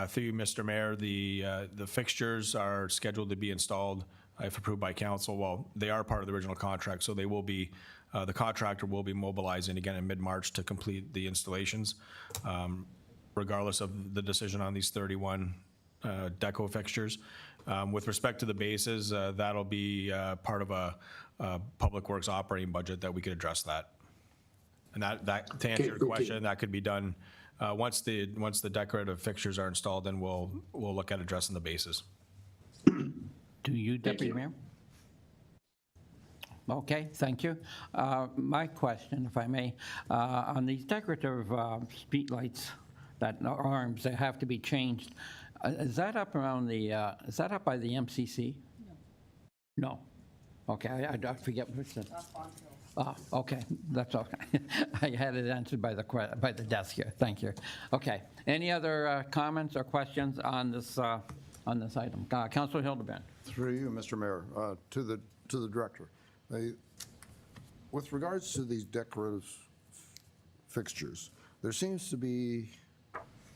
Through you, Mr. Mayor, the fixtures are scheduled to be installed if approved by council. Well, they are part of the original contract, so they will be, the contractor will be mobilizing again in mid-March to complete the installations, regardless of the decision on these 31 deco fixtures. With respect to the bases, that'll be part of a Public Works operating budget that we could address that. And that to answer your question, that could be done once the decorative fixtures are installed. Then we'll look at addressing the bases.
To you, Deputy Mayor. Okay, thank you. My question, if I may, on these decorative street lights, that arms that have to be changed, is that up around the? Is that up by the MCC? No. Okay, I forget which. Okay, that's okay. I had it answered by the desk here. Thank you. Okay. Any other comments or questions on this item? Councilor Hildebrand.
Through you, Mr. Mayor, to the Director. With regards to these decorative fixtures, there seems to be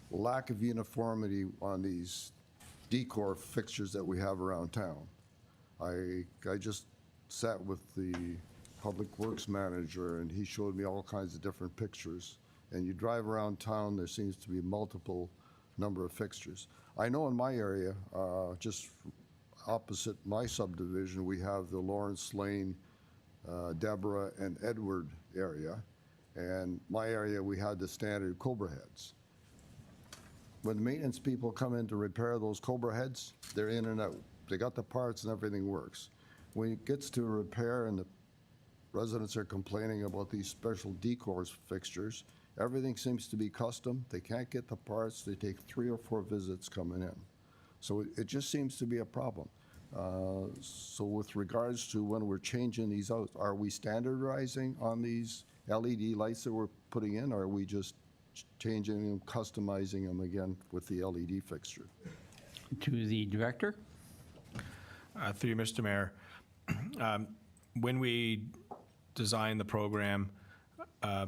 lack of uniformity on these decor fixtures that we have around town. I just sat with the Public Works manager, and he showed me all kinds of different pictures. And you drive around town, there seems to be multiple number of fixtures. I know in my area, just opposite my subdivision, we have the Lawrence Lane, Deborah and Edward area. And my area, we had the standard Cobra heads. When the maintenance people come in to repair those Cobra heads, they're in and out. They got the parts and everything works. When it gets to repair and the residents are complaining about these special decor fixtures, everything seems to be custom. They can't get the parts. They take 3 or 4 visits coming in. So it just seems to be a problem. So with regards to when we're changing these out, are we standardizing on these LED lights that we're putting in, or are we just changing them, customizing them again with the LED fixture?
To the Director.
Through you, Mr. Mayor. When we designed the program,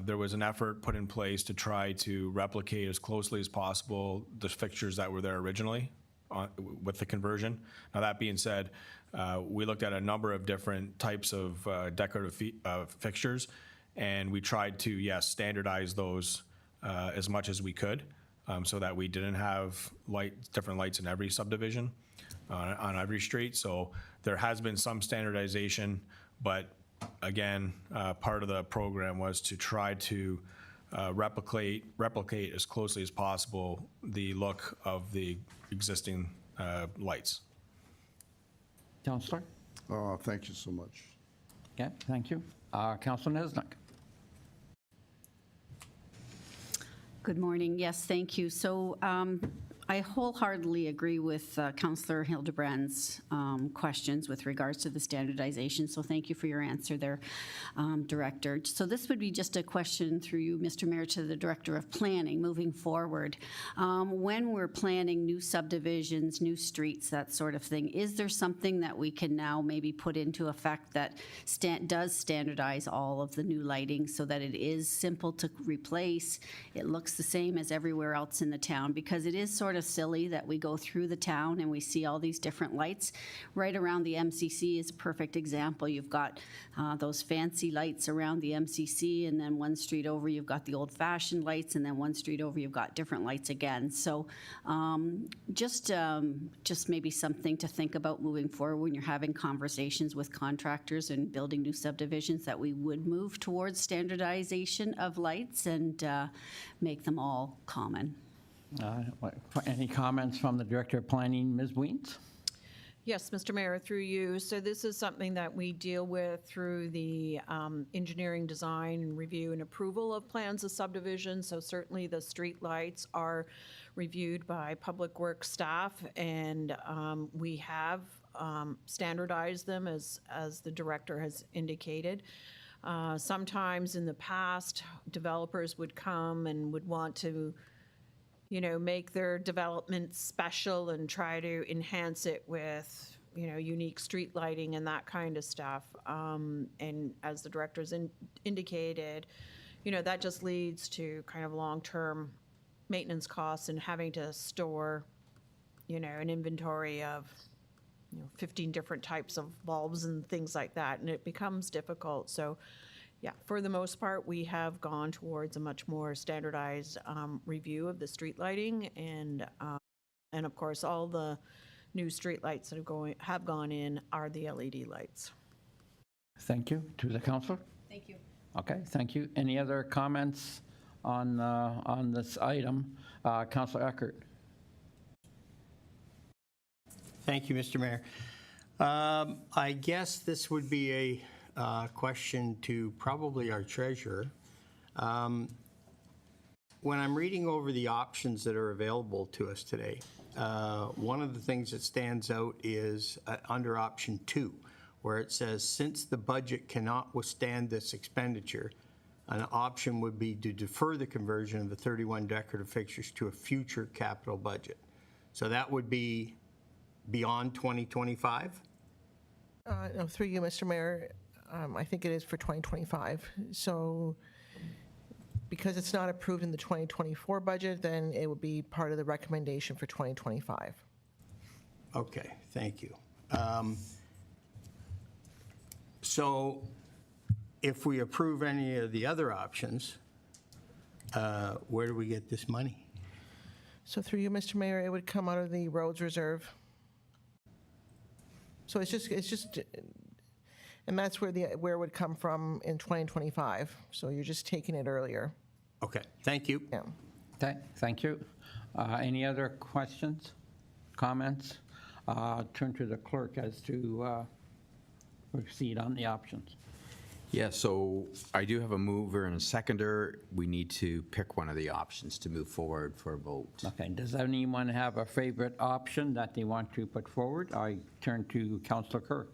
there was an effort put in place to try to replicate as closely as possible the fixtures that were there originally with the conversion. Now, that being said, we looked at a number of different types of decorative fixtures, and we tried to, yes, standardize those as much as we could, so that we didn't have different lights in every subdivision on every street. So there has been some standardization, but again, part of the program was to try to replicate as closely as possible the look of the existing lights.
Councilor.
Thank you so much.
Okay, thank you. Councilor Nesnick.
Good morning. Yes, thank you. So I wholeheartedly agree with Councillor Hildebrand's questions with regards to the standardization, so thank you for your answer there, Director. So this would be just a question through you, Mr. Mayor, to the Director of Planning moving forward. When we're planning new subdivisions, new streets, that sort of thing, is there something that we can now maybe put into effect that does standardize all of the new lighting so that it is simple to replace, it looks the same as everywhere else in the town? Because it is sort of silly that we go through the town and we see all these different lights. Right around the MCC is a perfect example. You've got those fancy lights around the MCC, and then one street over you've got the old-fashioned lights, and then one street over you've got different lights again. So just maybe something to think about moving forward when you're having conversations with contractors and building new subdivisions, that we would move towards standardization of lights and make them all common.
Any comments from the Director of Planning, Ms. Weens?
Yes, Mr. Mayor, through you. So this is something that we deal with through the engineering, design, and review and approval of plans of subdivision. So certainly the street lights are reviewed by Public Works staff, and we have standardized them as the director has indicated. Sometimes in the past, developers would come and would want to make their development special and try to enhance it with, unique street lighting and that kind of stuff. And as the director's indicated, that just leads to kind of long-term maintenance costs and having to store, an inventory of, 15 different types of bulbs and things like that, and it becomes difficult. So yeah, for the most part, we have gone towards a much more standardized review of the street lighting, and of course, all the new street lights that have gone in are the LED lights.
Thank you. To the councillor?
Thank you.
Okay, thank you. Any other comments on this item? Councillor Eckert.
Thank you, Mr. Mayor. I guess this would be a question to probably our treasurer. When I'm reading over the options that are available to us today, one of the things that stands out is under option 2, where it says, since the budget cannot withstand this expenditure, an option would be to defer the conversion of the 31 decorative fixtures to a future capital budget. So that would be beyond 2025?
No, through you, Mr. Mayor. I think it is for 2025. So because it's not approved in the 2024 budget, then it would be part of the recommendation for 2025.
Okay, thank you. So if we approve any of the other options, where do we get this money?
So through you, Mr. Mayor, it would come out of the roads reserve. So it's just, and that's where it would come from in 2025. So you're just taking it earlier.
Okay, thank you.
Yeah.
Okay, thank you. Any other questions, comments? Turn to the clerk as to proceed on the options.
Yeah, so I do have a mover and a seconder. We need to pick one of the options to move forward for a vote.
Okay, does anyone have a favorite option that they want to put forward? I turn to Councillor Kerr.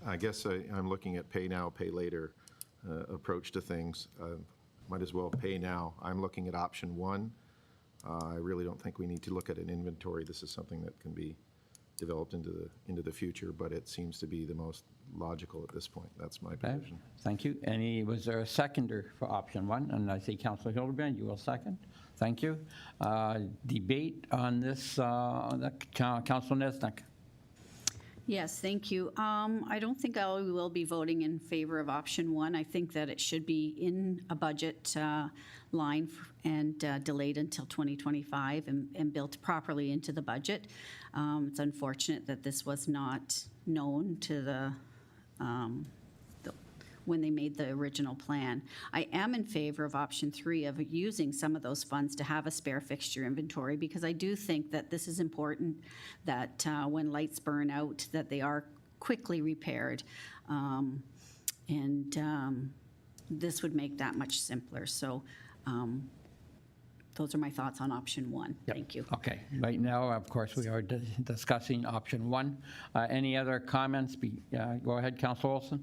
I guess I'm looking at pay now, pay later approach to things. Might as well pay now. I'm looking at option 1. I really don't think we need to look at an inventory. This is something that can be developed into the future, but it seems to be the most logical at this point. That's my position.
Thank you. Was there a seconder for option 1? And I see Councillor Hildebrand, you will second. Thank you. Debate on this, Councillor Nesnick.
Yes, thank you. I don't think I will be voting in favor of option 1. I think that it should be in a budget line and delayed until 2025 and built properly into the budget. It's unfortunate that this was not known to when they made the original plan. I am in favor of option 3 of using some of those funds to have a spare fixture inventory, because I do think that this is important, that when lights burn out, that they are quickly repaired. This would make that much simpler. So those are my thoughts on option 1. Thank you.
Okay, right now, of course, we are discussing option 1. Any other comments? Go ahead, Councilor Olson.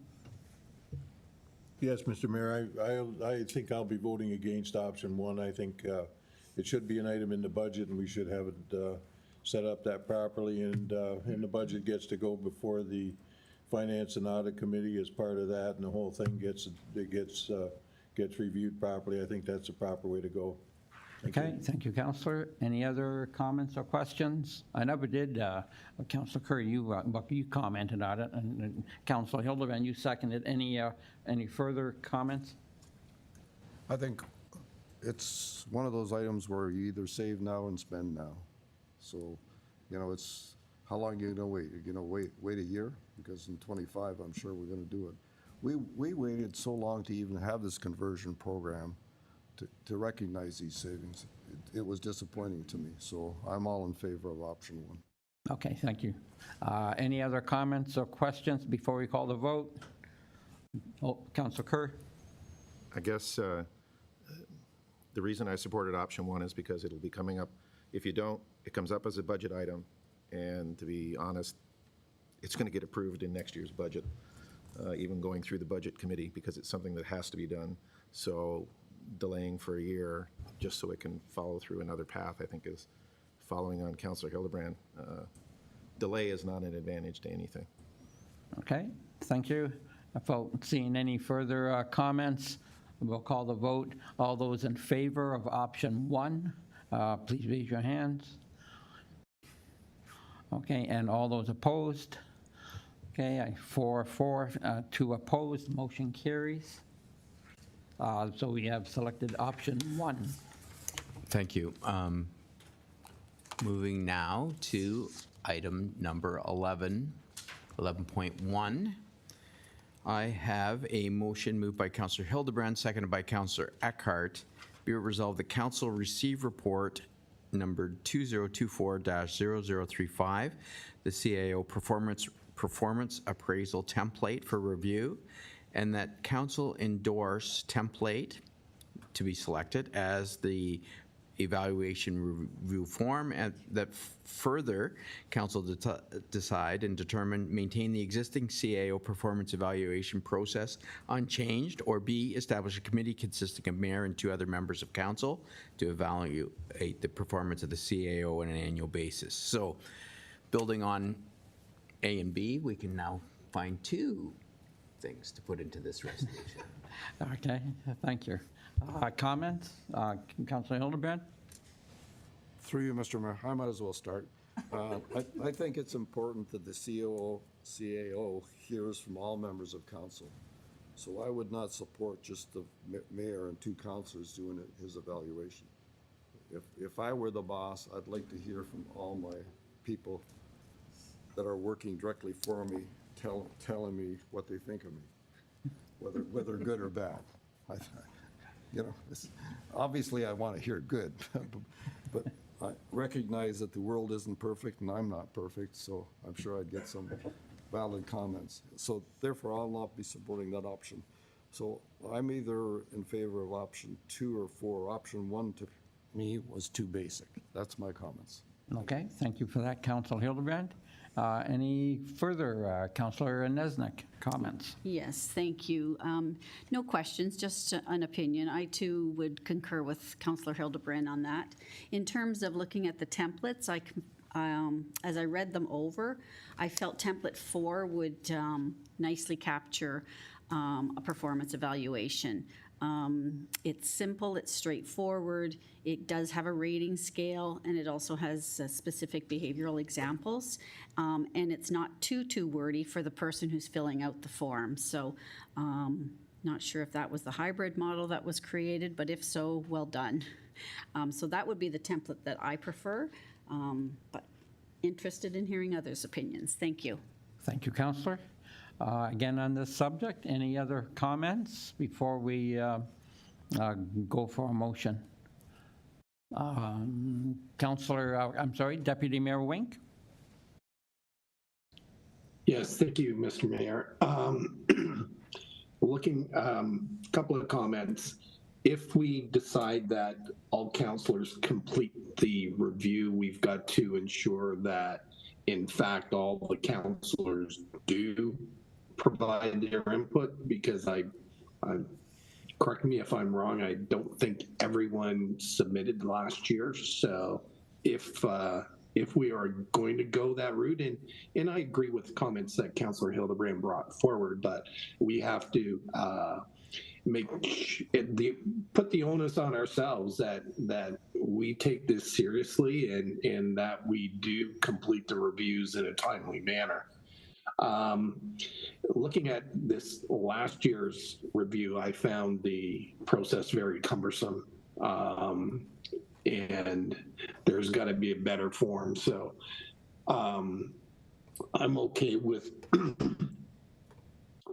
Yes, Mr. Mayor, I think I'll be voting against option 1. I think it should be an item in the budget, and we should have it set up that properly, and the budget gets to go before the Finance and Audit Committee as part of that, and the whole thing gets reviewed properly. I think that's the proper way to go.
Okay, thank you, Councillor. Any other comments or questions? I never did, Councillor Curry, you commented on it, and Councillor Hildebrand, you seconded. Any further comments?
I think it's one of those items where you either save now and spend now. So, it's, how long are you gonna wait? You're gonna wait a year? Because in 25, I'm sure we're gonna do it. We waited so long to even have this conversion program to recognize these savings. It was disappointing to me, so I'm all in favor of option 1.
Okay, thank you. Any other comments or questions before we call the vote? Councillor Kerr?
I guess the reason I supported option 1 is because it'll be coming up. If you don't, it comes up as a budget item, and to be honest, it's going to get approved in next year's budget, even going through the budget committee, because it's something that has to be done. So delaying for a year just so it can follow through another path, I think, is following on Councillor Hildebrand. Delay is not an advantage to anything.
Okay, thank you. Without seeing any further comments, we'll call the vote. All those in favor of option 1, please raise your hands. Okay, and all those opposed? Okay, 4, 2 opposed, motion carries. So we have selected option 1.
Thank you. Moving now to item number 11.1. I have a motion moved by Councillor Hildebrand, seconded by Councillor Eckhart. Be it resolved, the council receive report number 2024-0035, the CAO performance appraisal template for review, and that council endorse template to be selected as the evaluation review form, and that further council decide and determine maintain the existing CAO performance evaluation process unchanged, or B, establish a committee consisting of mayor and 2 other members of council to evaluate the performance of the CAO on an annual basis. So building on A and B, we can now find 2 things to put into this resolution.
Okay, thank you. Comments? Councillor Hildebrand?
Through you, Mr. Mayor, I might as well start. I think it's important that the CAO hears from all members of council. So I would not support just the mayor and 2 councilors doing his evaluation. If I were the boss, I'd like to hear from all my people that are working directly for me, telling me what they think of me, whether good or bad. Obviously I want to hear good, but I recognize that the world isn't perfect and I'm not perfect, so I'm sure I'd get some valid comments. So therefore, I'll not be supporting that option. So I'm either in favor of option 2 or 4. Option 1 to me was too basic. That's my comments.
Okay, thank you for that, Councillor Hildebrand. Any further, Councillor Nesnick, comments?
Yes, thank you. No questions, just an opinion. I too would concur with Councillor Hildebrand on that. In terms of looking at the templates, as I read them over, I felt template 4 would nicely capture a performance evaluation. It's simple, it's straightforward, it does have a rating scale, and it also has specific behavioral examples. And it's not too wordy for the person who's filling out the form. So not sure if that was the hybrid model that was created, but if so, well done. So that would be the template that I prefer, but interested in hearing others' opinions. Thank you.
Thank you, Councillor. Again, on this subject, any other comments before we go for a motion? Deputy Mayor Wink?
Yes, thank you, Mr. Mayor. Looking, couple of comments. if we decide that all counselors complete the review, we've got to ensure that, in fact, all the counselors do provide their input, because I correct me if I'm wrong, I don't think everyone submitted last year. So if we are going to go that route, and I agree with the comments that Councillor Hildebrand brought forward, but we have to put the onus on ourselves that we take this seriously, and that we do complete the reviews in a timely manner. Looking at this last year's review, I found the process very cumbersome, and there's got to be a better form. So I'm okay with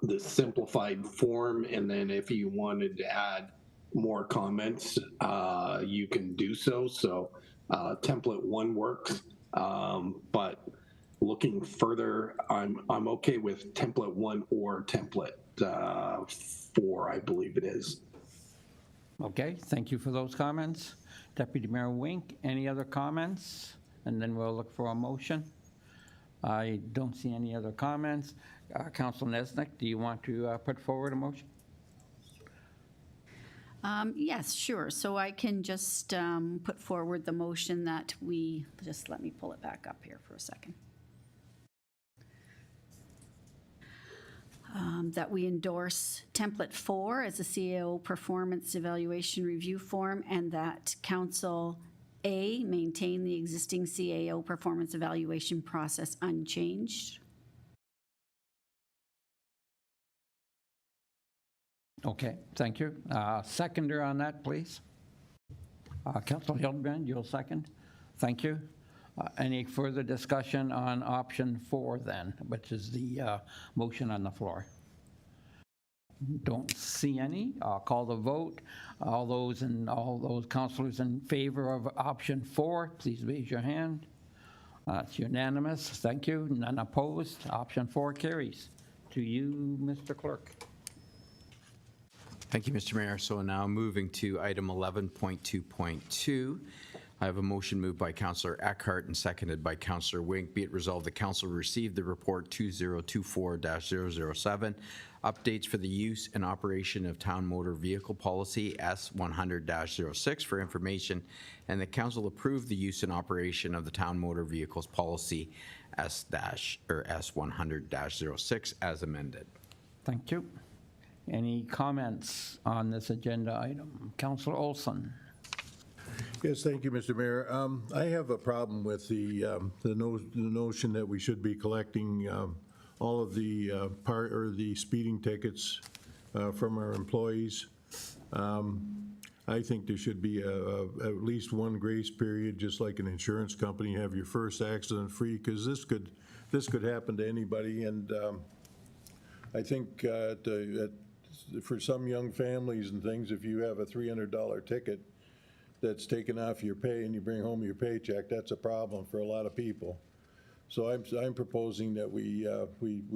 the simplified form, and then if you wanted to add more comments, you can do so. So template 1 works, but looking further, I'm okay with template 1 or template 4, I believe it is.
Okay, thank you for those comments. Deputy Mayor Wink, any other comments? And then we'll look for a motion. I don't see any other comments. Councilor Nesnick, do you want to put forward a motion?
Yes, sure. So I can just put forward the motion that we, just let me pull it back up here for a second. That we endorse template 4 as a CAO performance evaluation review form, and that Council A maintain the existing CAO performance evaluation process unchanged.
Okay, thank you. Seconder on that, please. Councilor Hildebrand, you'll second. Thank you. Any further discussion on option 4 then, which is the motion on the floor? Don't see any. I'll call the vote. All those councilors in favor of option 4, please raise your hand. It's unanimous. Thank you. None opposed. Option 4 carries. To you, Mr. Clerk.
Thank you, Mr. Mayor. So now moving to item 11.2.2. I have a motion moved by Councillor Eckhart and seconded by Councillor Wink. Be it resolved, the council received the report 2024-007, updates for the use and operation of town motor vehicle policy S100-06 for information, and the council approved the use and operation of the town motor vehicles policy S100-06 as amended.
Thank you. Any comments on this agenda item? Councillor Olson.
Yes, thank you, Mr. Mayor. I have a problem with the notion that we should be collecting all of the the speeding tickets from our employees. I think there should be at least one grace period, just like an insurance company. Have your first accident free, because this could happen to anybody. And I think for some young families and things, if you have a $300 ticket that's taken off your pay and you bring home your paycheck, that's a problem for a lot of people. So I'm proposing that we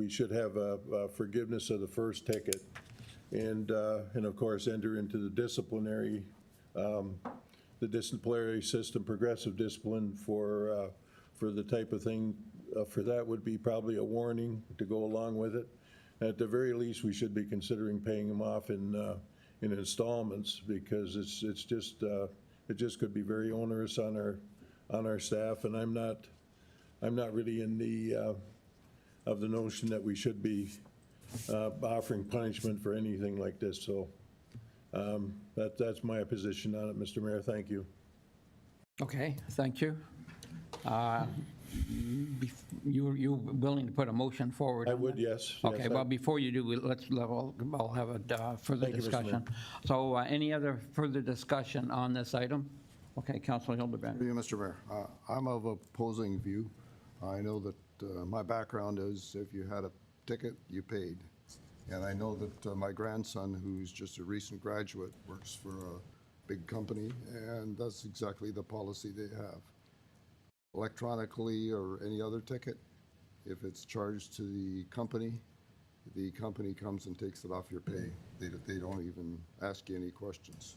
should have a forgiveness of the first ticket, and of course enter into the disciplinary system, progressive discipline for the type of thing. For that would be probably a warning to go along with it. At the very least, we should be considering paying them off in installments, because it's just it just could be very onerous on our staff, and I'm not really in the of the notion that we should be offering punishment for anything like this. So that's my position on it, Mr. Mayor. Thank you.
Okay, thank you. You're willing to put a motion forward?
I would, yes.
Okay, well, before you do, I'll have a further discussion. So any other further discussion on this item? Okay, Councilor Hildebrand.
Thank you, Mr. Mayor. I'm of opposing view. I know that my background is if you had a ticket, you paid. And I know that my grandson, who's just a recent graduate, works for a big company, and that's exactly the policy they have. Electronically or any other ticket, if it's charged to the company, the company comes and takes it off your pay. They don't even ask you any questions.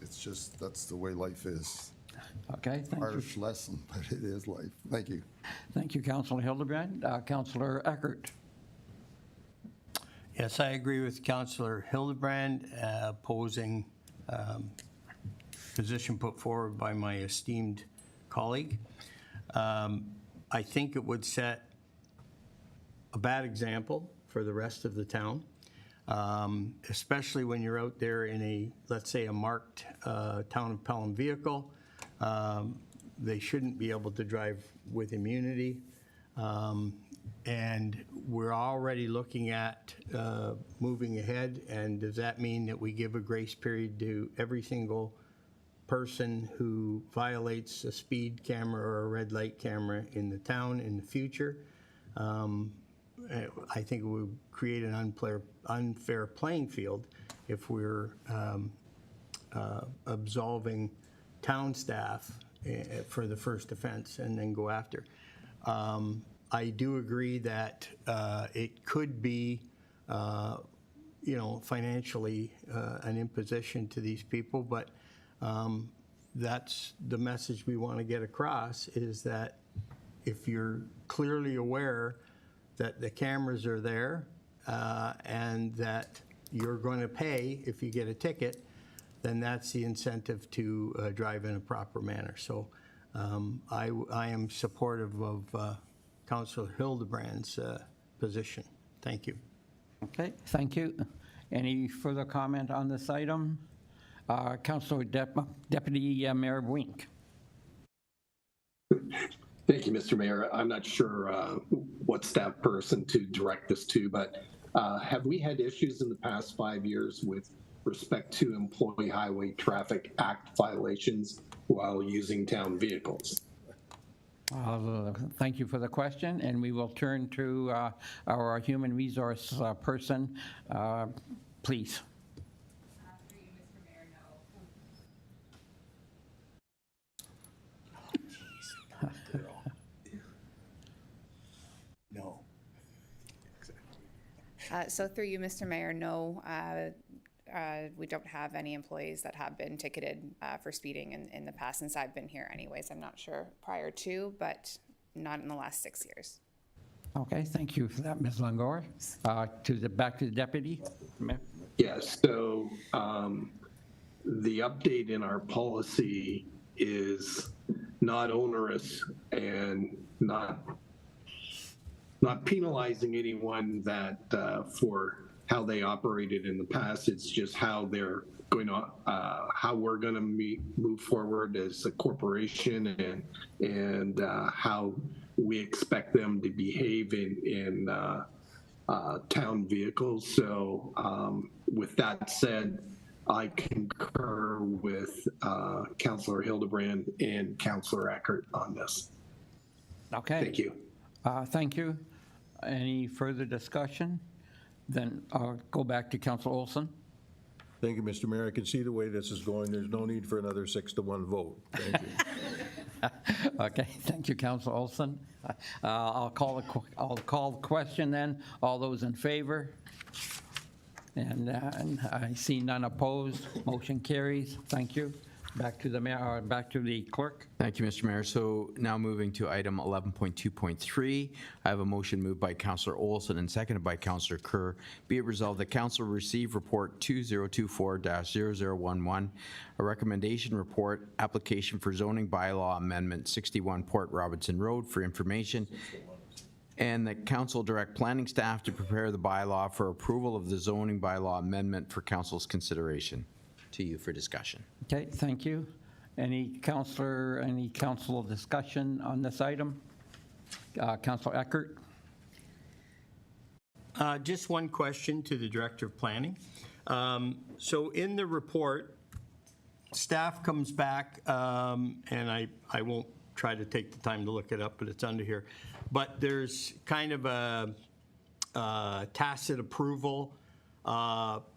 It's just, that's the way life is.
Okay, thank you.
Harsh lesson, but it is life. Thank you.
Thank you, Councilor Hildebrand. Councilor Eckert.
Yes, I agree with Councillor Hildebrand, opposing position put forward by my esteemed colleague. I think it would set a bad example for the rest of the town, especially when you're out there in a, let's say, a marked Town of Pelham vehicle. They shouldn't be able to drive with immunity. And we're already looking at moving ahead, and does that mean that we give a grace period to every single person who violates a speed camera or a red light camera in the town in the future? I think it would create an unfair playing field if we're absolving town staff for the first offense and then go after. I do agree that it could be, financially an imposition to these people, but that's the message we want to get across, is that if you're clearly aware that the cameras are there and that you're going to pay if you get a ticket, then that's the incentive to drive in a proper manner. So I am supportive of Councillor Hildebrand's position. Thank you.
Okay, thank you. Any further comment on this item? Councillor Deputy Mayor Wink.
Thank you, Mr. Mayor. I'm not sure what staff person to direct this to, but have we had issues in the past 5 years with respect to Employee Highway Traffic Act violations while using town vehicles?
Thank you for the question, and we will turn to our human resource person. Please.
No.
So through you, Mr. Mayor, no, we don't have any employees that have been ticketed for speeding in the past since I've been here anyways. I'm not sure prior to, but not in the last 6 years.
Okay, thank you for that, Ms. Longor. Back to the deputy. Mayor.
Yes, so the update in our policy is not onerous and not penalizing anyone that for how they operated in the past. It's just how they're going to, how we're going to move forward as a corporation, and how we expect them to behave in town vehicles. So with that said, I concur with Councillor Hildebrand and Councillor Eckert on this.
Okay.
Thank you.
Thank you. Any further discussion? Then I'll go back to Councillor Olson.
Thank you, Mr. Mayor. I can see the way this is going. There's no need for another 6-1 vote. Thank you.
Okay, thank you, Councillor Olson. I'll call the question then. All those in favor? And I see none opposed. Motion carries. Thank you. Back to the mayor, back to the clerk.
Thank you, Mr. Mayor. So now moving to item 11.2.3, I have a motion moved by Councillor Olson and seconded by Councillor Kerr. Be it resolved that Council receive report 2024-0011, a recommendation report application for zoning bylaw amendment 61 Port Robinson Road for information, and that Council direct planning staff to prepare the bylaw for approval of the zoning bylaw amendment for Council's consideration. To you for discussion.
Okay, thank you. Any council discussion on this item? Councillor Eckert.
Just one question to the Director of Planning. So in the report, staff comes back, and I won't try to take the time to look it up, but it's under here. But there's kind of a tacit approval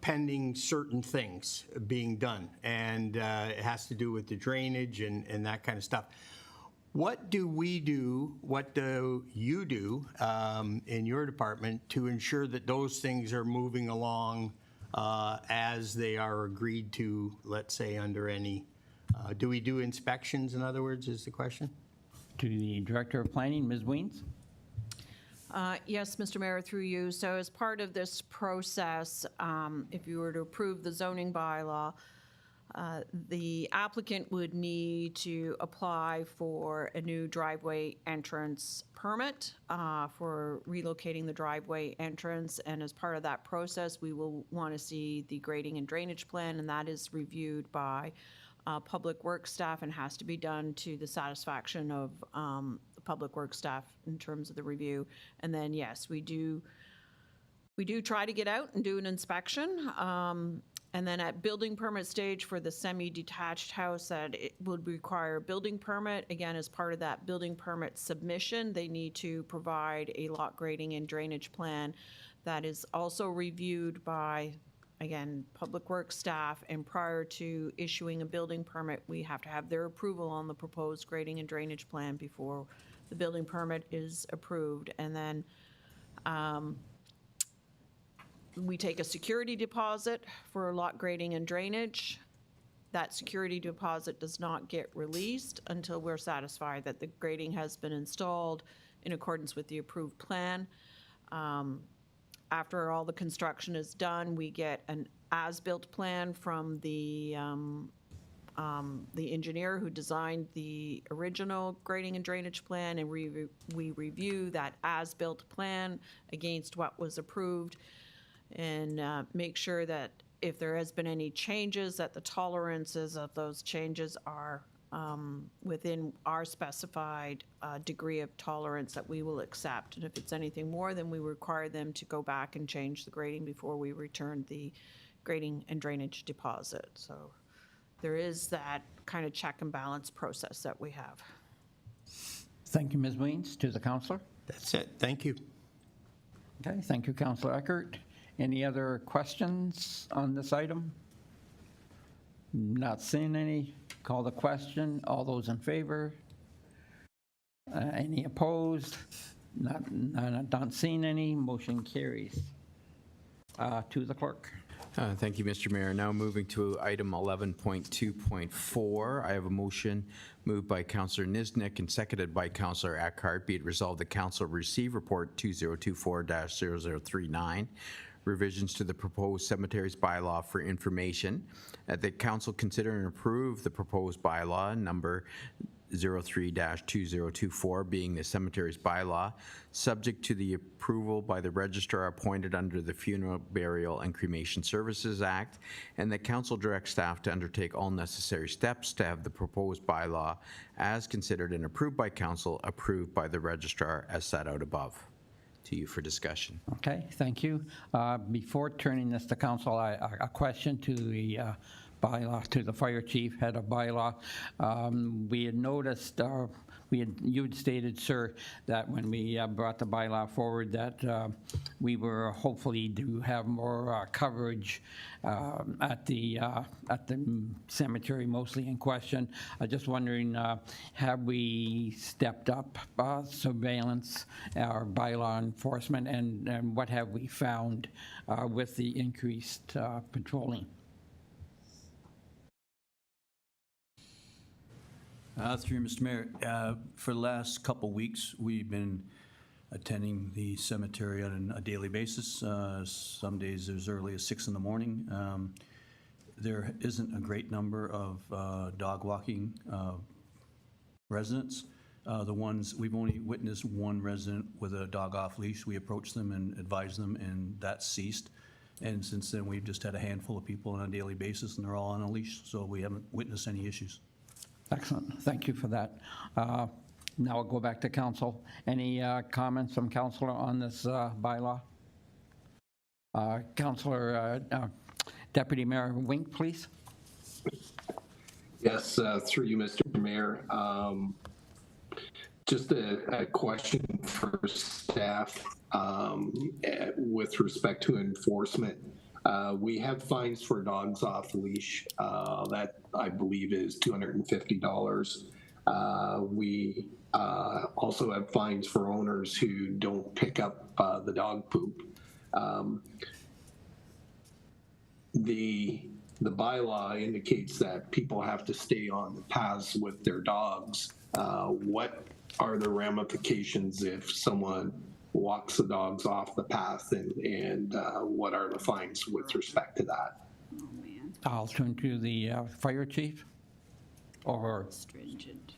pending certain things being done, and it has to do with the drainage and that kind of stuff. What do we do, what do you do in your department to ensure that those things are moving along as they are agreed to, let's say, under any, do we do inspections, in other words, is the question?
To the Director of Planning, Ms. Weens?
Yes, Mr. Mayor, through you. So as part of this process, if you were to approve the zoning bylaw, the applicant would need to apply for a new driveway entrance permit for relocating the driveway entrance. And as part of that process, we will want to see the grading and drainage plan, and that is reviewed by Public Works staff and has to be done to the satisfaction of the Public Works staff in terms of the review. And then, yes, we do try to get out and do an inspection. And then at building permit stage for the semi-detached house, that it would require a building permit. Again, as part of that building permit submission, they need to provide a lot grading and drainage plan that is also reviewed by, again, Public Works staff. And prior to issuing a building permit, we have to have their approval on the proposed grading and drainage plan before the building permit is approved. And then we take a security deposit for lot grading and drainage. That security deposit does not get released until we're satisfied that the grading has been installed in accordance with the approved plan. After all the construction is done, we get an as-built plan from the engineer who designed the original grading and drainage plan, and we review that as-built plan against what was approved, and make sure that if there has been any changes, that the tolerances of those changes are within our specified degree of tolerance that we will accept. And if it's anything more, then we require them to go back and change the grading before we return the grading and drainage deposit. So there is that kind of check and balance process that we have.
Thank you, Ms. Weens. To the councillor?
That's it, thank you.
Okay, thank you, Councillor Eckert. Any other questions on this item? Not seeing any. Call the question. All those in favor? Any opposed? Not seeing any. Motion carries. To the clerk.
Thank you, Mr. Mayor. Now moving to item 11.2.4. I have a motion moved by Councillor Niznik and seconded by Councillor Eckhart. Be it resolved, the council receive report 2024-0039. Revisions to the proposed cemeteries bylaw for information. The council consider and approve the proposed bylaw number 03-2024 being the cemeteries bylaw, subject to the approval by the registrar appointed under the Funeral, Burial, and Cremation Services Act, and the council directs staff to undertake all necessary steps to have the proposed bylaw as considered and approved by council approved by the registrar as set out above. To you for discussion.
Okay, thank you. Before turning this to council, a question to the bylaw, to the fire chief, head of bylaw. We had noticed, you had stated, sir, that when we brought the bylaw forward that we were hopefully to have more coverage at the cemetery mostly in question. I'm just wondering, have we stepped up surveillance, our bylaw enforcement, and what have we found with the increased patrolling?
Through Mr. Mayor, for the last couple weeks, we've been attending the cemetery on a daily basis. Some days as early as 6 in the morning. There isn't a great number of dog walking residents. The ones, we've only witnessed one resident with a dog off leash. We approached them and advised them, and that ceased. And since then, we've just had a handful of people on a daily basis, and they're all on a leash, so we haven't witnessed any issues. Excellent.
Thank you for that. Now I'll go back to council. Any comments from councilor on this bylaw? Councilor Deputy Mayor Wink, please.
Yes, through you, Mr. Mayor. Just a question for staff with respect to enforcement. We have fines for dogs off leash. That I believe is $250. We also have fines for owners who don't pick up the dog poop. The bylaw indicates that people have to stay on the paths with their dogs. What are the ramifications if someone walks the dogs off the path, and what are the fines with respect to that?
Oh, man,
I'll turn to the fire chief, or
stringent.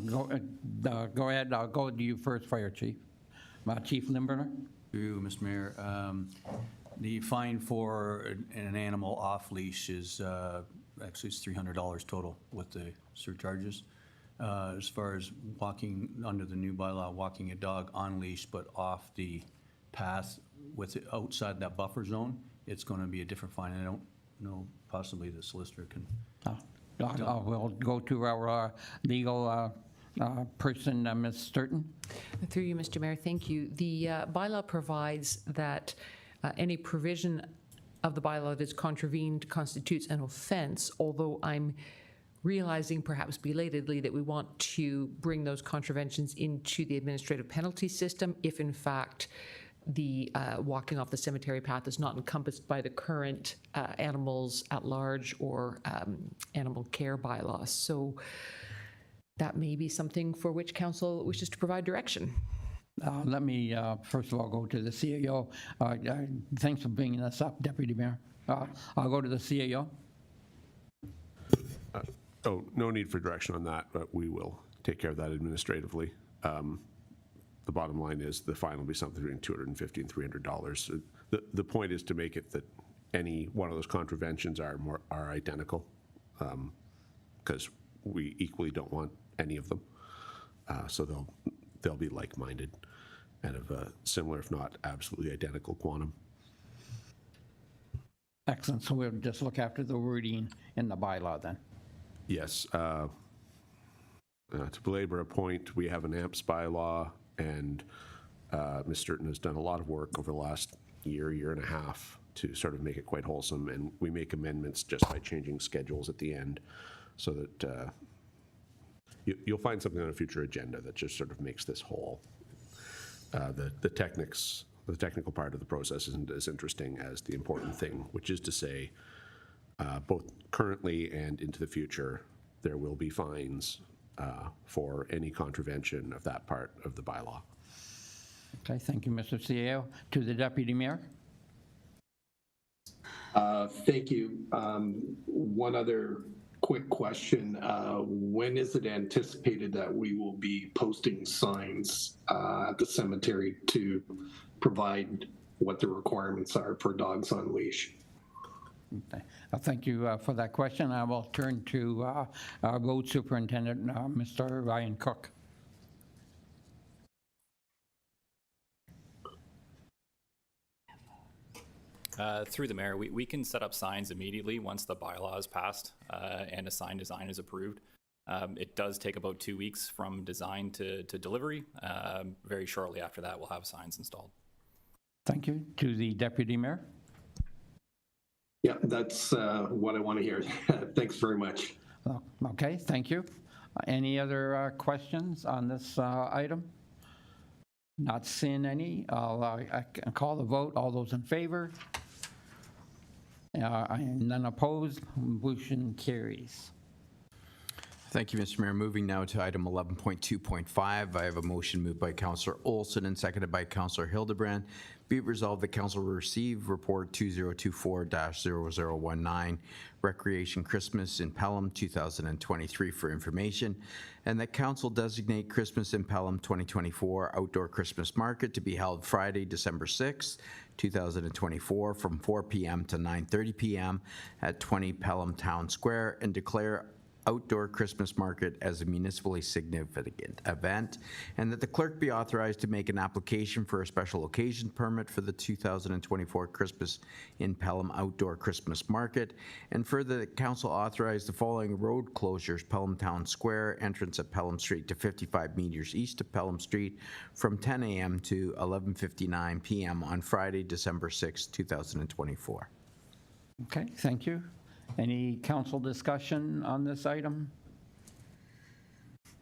go ahead, I'll go to you first, fire chief. Chief Limburner?
Through you, Mr. Mayor. The fine for an animal off leash is actually it's $300 total with the surcharges. As far as walking under the new bylaw, walking a dog on leash but off the path with it outside that buffer zone, it's going to be a different fine. I don't know, possibly the solicitor can.
We'll go to our legal person, Ms. Sturton.
Through you, Mr. Mayor, thank you. The bylaw provides that any provision of the bylaw that is contravened constitutes an offense, although I'm realizing perhaps belatedly that we want to bring those contraventions into the administrative penalty system if in fact the walking off the cemetery path is not encompassed by the current animals at large or animal care bylaws. So that may be something for which council wishes to provide direction.
Let me, first of all, go to the CAO. Thanks for bringing this up, Deputy Mayor. I'll go to the CAO.
No need for direction on that, but we will take care of that administratively. The bottom line is the fine will be something between $250 and $300. The point is to make it that any one of those contraventions are identical, because we equally don't want any of them. So they'll be like-minded and of a similar, if not absolutely identical quantum.
Excellent. So we'll just look after the wording in the bylaw then.
Yes. To belabor a point, we have an AMPS bylaw, and Ms. Sturton has done a lot of work over the last year and a half to sort of make it quite wholesome, and we make amendments just by changing schedules at the end so that you'll find something on a future agenda that just sort of makes this whole. The technical part of the process isn't as interesting as the important thing, which is to say, both currently and into the future, there will be fines for any contravention of that part of the bylaw.
Okay, thank you, Mr. CAO. To the Deputy Mayor.
Thank you. One other quick question. When is it anticipated that we will be posting signs at the cemetery to provide what the requirements are for dogs on leash?
Okay. Thank you for that question. I will turn to our road superintendent, Mr. Ryan Cook.
Through the mayor, we can set up signs immediately once the bylaw is passed and a sign design is approved. It does take about 2 weeks from design to delivery. Very shortly after that, we'll have signs installed.
Thank you. To the Deputy Mayor.
Yeah, that's what I want to hear. Thanks very much.
Okay, thank you. Any other questions on this item? Not seeing any. I can call the vote. All those in favor? None opposed. Motion carries.
Thank you, Mr. Mayor. Moving now to item 11.2.5, I have a motion moved by Councillor Olson and seconded by Councillor Hildebrand. Be it resolved that Council will receive Report 2024-0019, Recreation Christmas in Pelham 2023 for information, and that Council designate Christmas in Pelham 2024 Outdoor Christmas Market to be held Friday, December 6th, 2024 from 4 p.m. to 9:30 p.m. at 20 Pelham Town Square, and declare Outdoor Christmas Market as a municipally significant event, and that the clerk be authorized to make an application for a special occasion permit for the 2024 Christmas in Pelham Outdoor Christmas Market, and further that council authorize the following road closures: Pelham Town Square, entrance at Pelham Street to 55 meters east of Pelham Street from 10 a.m. to 11:59 p.m. on Friday, December 6, 2024.
Okay, thank you. Any council discussion on this item?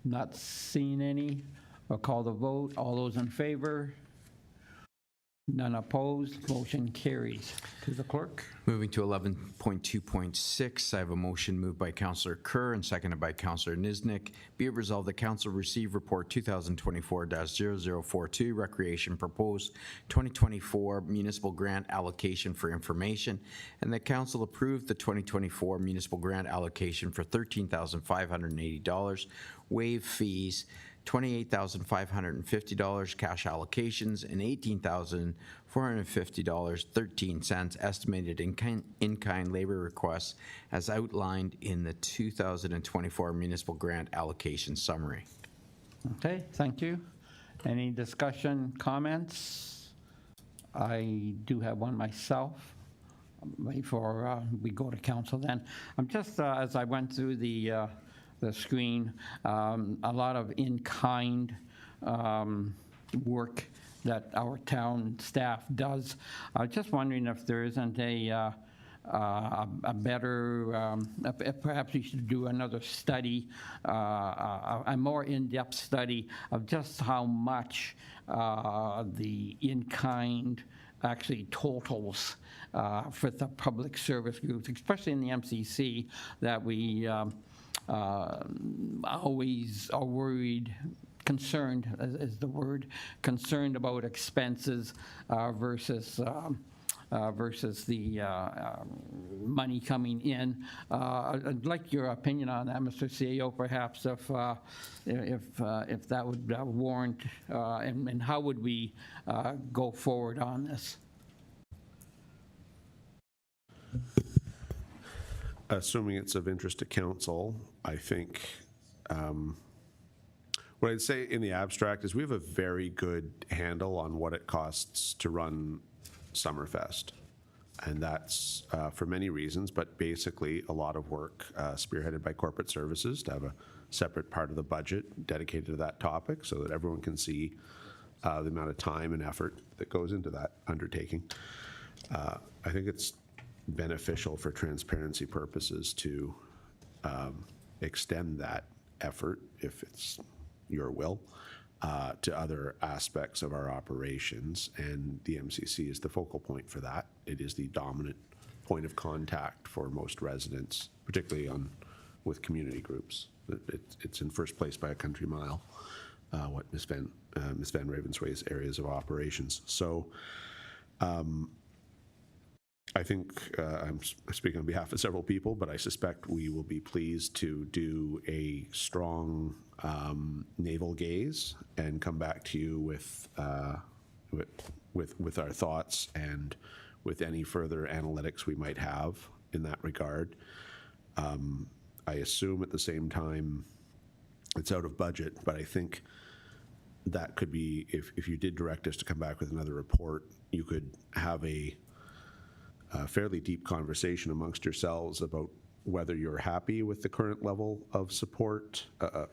Not seeing any. I'll call the vote. All those in favor? None opposed. Motion carries. To the clerk.
Moving to 11.2.6, I have a motion moved by Councillor Kerr and seconded by Councillor Niznik. Be it resolved that Council receive Report 2024-0042, Recreation Proposed 2024 Municipal Grant Allocation for Information, and that Council approve the 2024 Municipal Grant Allocation for $13,580, waive fees, $28,550 cash allocations, and $18,450, 13 cents estimated in-kind labor requests as outlined in the 2024 Municipal Grant Allocation Summary.
Okay, thank you. Any discussion, comments? I do have one myself before we go to council then. I'm just, as I went through the screen, a lot of in-kind work that our town staff does. I was just wondering if there isn't a better, perhaps we should do another study, a more in-depth study of just how much the in-kind actually totals for the public service groups, especially in the MCC, that we always are worried, concerned is the word, concerned about expenses versus the money coming in. I'd like your opinion on that, Mr. CEO, perhaps, if that would warrant, and how would we go forward on this?
Assuming it's of interest to council, I think what I'd say in the abstract is we have a very good handle on what it costs to run Summerfest. And that's for many reasons, but basically a lot of work spearheaded by corporate services to have a separate part of the budget dedicated to that topic so that everyone can see the amount of time and effort that goes into that undertaking. I think it's beneficial for transparency purposes to extend that effort, if it's your will, to other aspects of our operations, and the MCC is the focal point for that. It is the dominant point of contact for most residents, particularly with community groups. It's in first place by a country mile, what Ms. Van Ravensway's areas of operations. So I think I'm speaking on behalf of several people, but I suspect we will be pleased to do a strong navel gaze and come back to you with our thoughts and with any further analytics we might have in that regard. I assume at the same time it's out of budget, but I think that could be, if you did direct us to come back with another report, you could have a fairly deep conversation amongst yourselves about whether you're happy with the current level of support.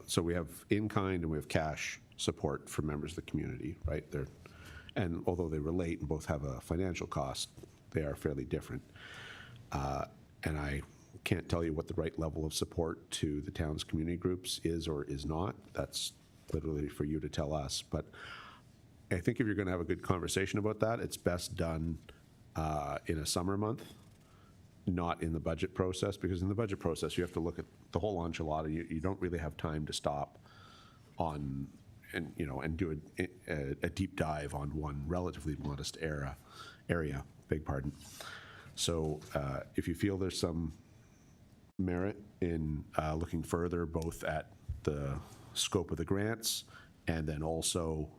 So we have in-kind and we have cash support for members of the community, right? And although they relate and both have a financial cost, they are fairly different. And I can't tell you what the right level of support to the town's community groups is or is not. That's literally for you to tell us. But I think if you're going to have a good conversation about that, it's best done in a summer month, not in the budget process, because in the budget process you have to look at the whole enchilada. You don't really have time to stop on and do a deep dive on one relatively modest area. Beg pardon. So if you feel there's some merit in looking further, both at the scope of the grants and then also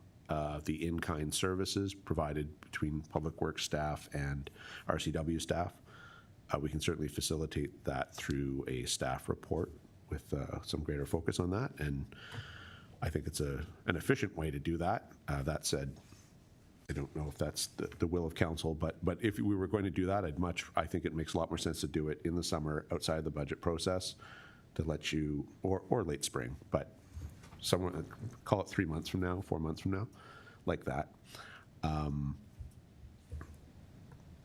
the in-kind services provided between Public Works staff and RCW staff, we can certainly facilitate that through a staff report with some greater focus on that. And I think it's an efficient way to do that. That said, I don't know if that's the will of council, but if we were going to do that, I think it makes a lot more sense to do it in the summer outside the budget process to let you, or late spring, but someone call it 3 months from now, 4 months from now, like that.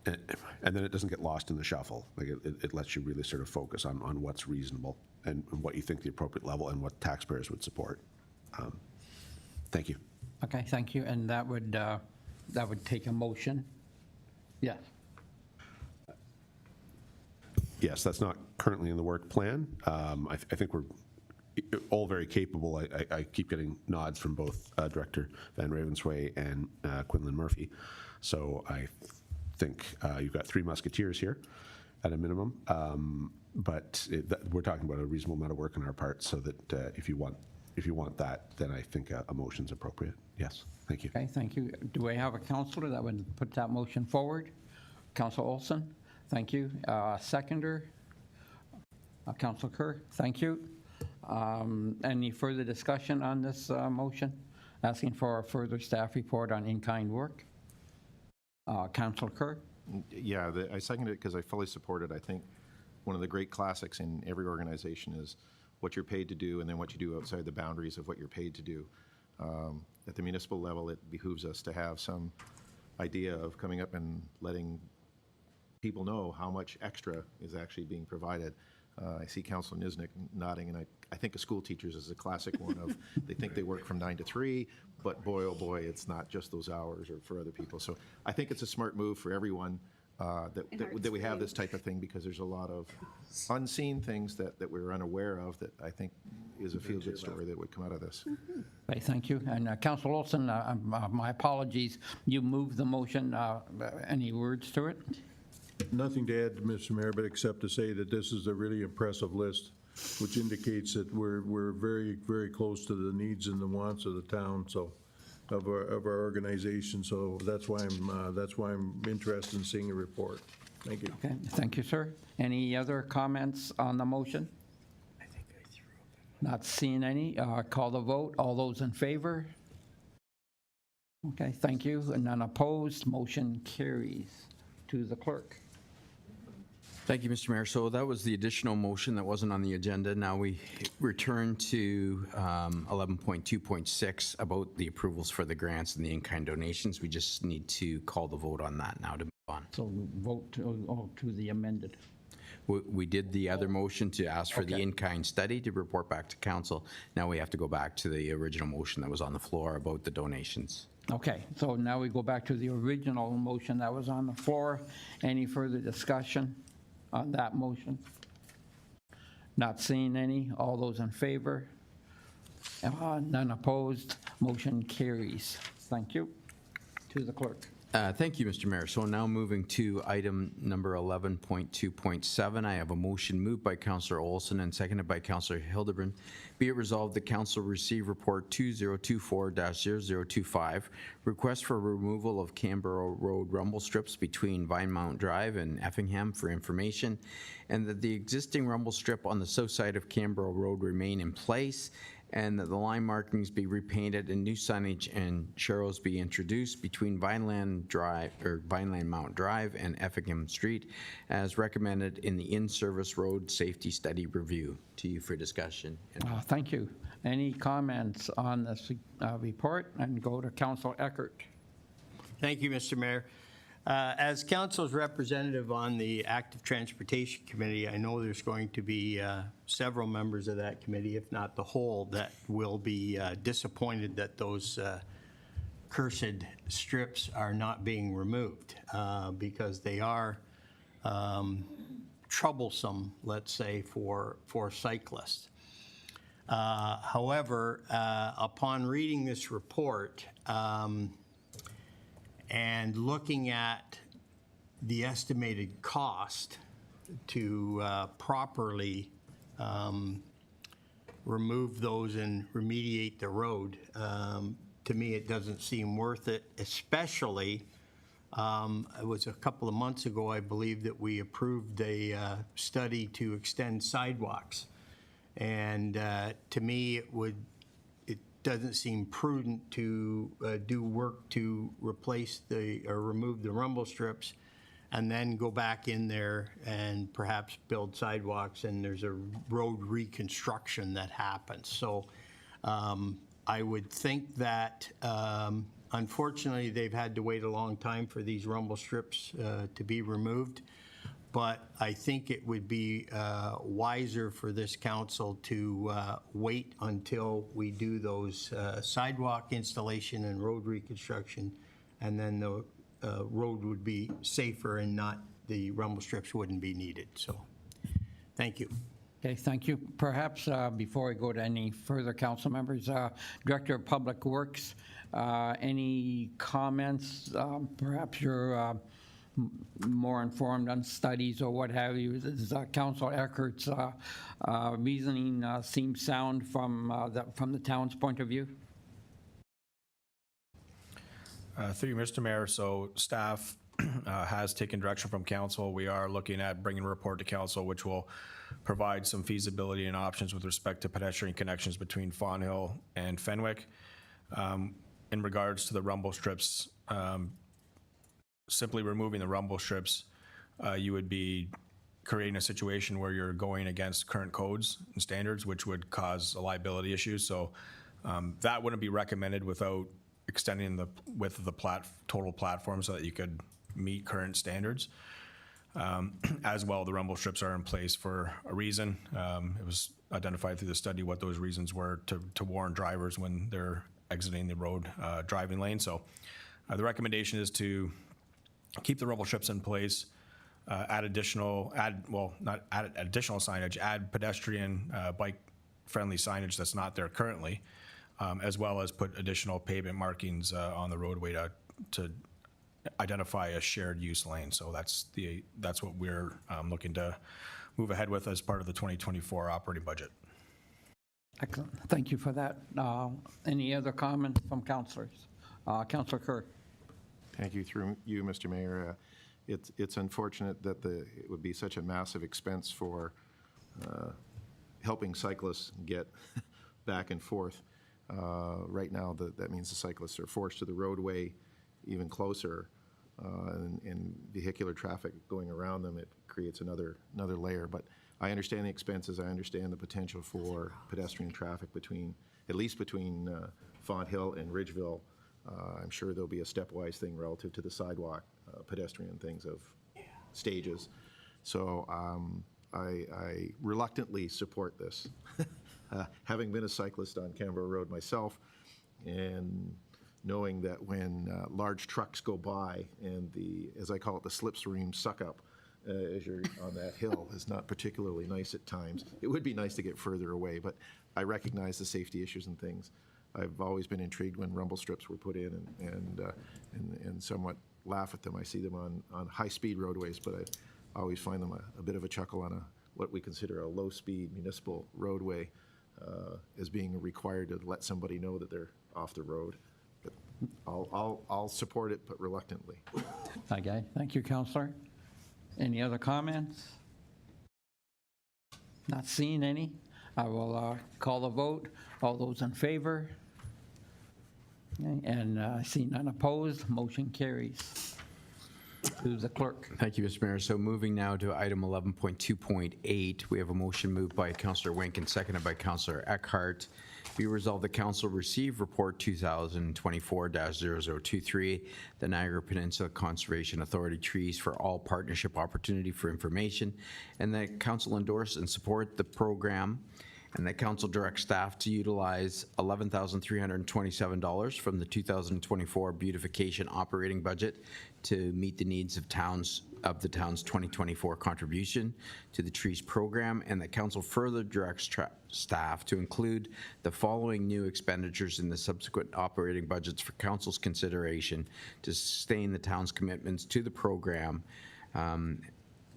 and then it doesn't get lost in the shuffle. Like it lets you really sort of focus on what's reasonable and what you think the appropriate level and what taxpayers would support. Thank you.
Okay, thank you. And that would take a motion? Yes.
Yes, that's not currently in the work plan. I think we're all very capable. I keep getting nods from both Director Van Ravensway and Quinlan Murphy. So I think you've got 3 musketeers here at a minimum. But we're talking about a reasonable amount of work on our part, so that if you want that, then I think a motion's appropriate. Yes, thank you.
Okay, thank you. Do we have a councillor that would put that motion forward? Councillor Olson, thank you. Seconder, Councillor Kerr, thank you. Any further discussion on this motion? Asking for a further staff report on in-kind work. Councillor Kerr?
Yeah, I second it because I fully support it. I think one of the great classics in every organization is what you're paid to do and then what you do outside the boundaries of what you're paid to do. At the municipal level, it behooves us to have some idea of coming up and letting people know how much extra is actually being provided. I see Councillor Niznik nodding, and I think of school teachers as a classic one of they think they work from 9 to 3, but boy, oh boy, it's not just those hours or for other people. So I think it's a smart move for everyone that we have this type of thing, because there's a lot of unseen things that we're unaware of that I think is a feel-good story that would come out of this.
Okay, thank you. And Councillor Olson, my apologies. You moved the motion. Any words to it?
Nothing to add, Mr. Mayor, but except to say that this is a really impressive list, which indicates that we're very, very close to the needs and the wants of the town, so of our organization. So that's why I'm interested in seeing a report. Thank you.
Okay, thank you, sir. Any other comments on the motion? Not seeing any. Call the vote. All those in favor? Okay, thank you. And none opposed. Motion carries. To the clerk.
Thank you, Mr. Mayor. So that was the additional motion that wasn't on the agenda. Now we return to 11.2.6 about the approvals for the grants and the in-kind donations. We just need to call the vote on that now to move on.
So vote to the amended.
We did the other motion to ask for the in-kind study to report back to council. Now we have to go back to the original motion that was on the floor about the donations.
Okay, so now we go back to the original motion that was on the floor. Any further discussion on that motion? Not seeing any. All those in favor? None opposed. Motion carries. Thank you. To the clerk.
Thank you, Mr. Mayor. So now moving to item number 11.2.7, I have a motion moved by Councillor Olson and seconded by Councillor Hildebrand. Be it resolved, the council receive report 2024-0025, request for removal of Canberra Road rumble strips between Vinemount Drive and Effingham for information, and that the existing rumble strip on the south side of Canberra Road remain in place, and that the line markings be repainted and new signage and sharrows be introduced between Vineland Mount Drive and Effingham Street as recommended in the in-service road safety study review. To you for discussion.
Thank you. Any comments on this report? And go to Councillor Eckert.
Thank you, Mr. Mayor. As council's representative on the Active Transportation Committee, I know there's going to be several members of that committee, if not the whole, that will be disappointed that those cursed strips are not being removed because they are troublesome, let's say, for cyclists. However, upon reading this report, and looking at the estimated cost to properly remove those and remediate the road, to me it doesn't seem worth it, especially it was a couple of months ago, I believe, that we approved a study to extend sidewalks. And to me, it doesn't seem prudent to do work to replace or remove the rumble strips and then go back in there and perhaps build sidewalks, and there's a road reconstruction that happens. So I would think that Unfortunately, they've had to wait a long time for these rumble strips to be removed. But I think it would be wiser for this council to wait until we do those sidewalk installation and road reconstruction, and then the road would be safer and not, the rumble strips wouldn't be needed. So, thank you.
Okay, thank you. Perhaps before we go to any further council members, Director of Public Works, any comments? Perhaps you're more informed on studies or what have you. Does Councillor Eckert's reasoning seem sound from the town's point of view?
Through you, Mr. Mayor, so staff has taken direction from council. We are looking at bringing a report to council, which will provide some feasibility and options with respect to pedestrian connections between Fawn Hill and Fenwick. In regards to the rumble strips, simply removing the rumble strips, you would be creating a situation where you're going against current codes and standards, which would cause a liability issue. So that wouldn't be recommended without extending the width of the total platform so that you could meet current standards. As well, the rumble strips are in place for a reason. It was identified through the study what those reasons were to warn drivers when they're exiting the road driving lane. So the recommendation is to keep the rumble strips in place, add additional signage, add pedestrian bike-friendly signage that's not there currently, as well as put additional pavement markings on the roadway to identify a shared use lane. So that's what we're looking to move ahead with as part of the 2024 operating budget.
Excellent. Thank you for that. Any other comments from councillors? Councillor Kerr.
Thank you. Through you, Mr. Mayor. It's unfortunate that it would be such a massive expense for helping cyclists get back and forth. Right now, that means the cyclists are forced to the roadway even closer, and vehicular traffic going around them. It creates another layer. But I understand the expenses. I understand the potential for pedestrian traffic at least between Font Hill and Ridgeville. I'm sure there'll be a stepwise thing relative to the sidewalk pedestrian things of stages. So I reluctantly support this. Having been a cyclist on Canberra Road myself, and knowing that when large trucks go by and as I call it, the slipstream suck up as you're on that hill is not particularly nice at times. It would be nice to get further away, but I recognize the safety issues and things. I've always been intrigued when rumble strips were put in and somewhat laugh at them. I see them on high-speed roadways, but I always find them a bit of a chuckle on what we consider a low-speed municipal roadway as being required to let somebody know that they're off the road. But I'll support it, but reluctantly.
Okay, thank you, Councillor. Any other comments? Not seeing any. I will call the vote. All those in favor? Okay, and I see none opposed. Motion carries. To the clerk.
Thank you, Mr. Mayor. So moving now to item 11.2.8, we have a motion moved by Councillor Wink and seconded by Councillor Eckhart. Be resolved the council receive report 2024-0023, the Niagara Peninsula Conservation Authority Trees for All Partnership Opportunity for Information, and that council endorse and support the program, and that council directs staff to utilize $11,327 from the 2024 beautification operating budget to meet the needs of the town's 2024 contribution to the trees program, and that council further directs staff to include the following new expenditures in the subsequent operating budgets for council's consideration to sustain the town's commitments to the program.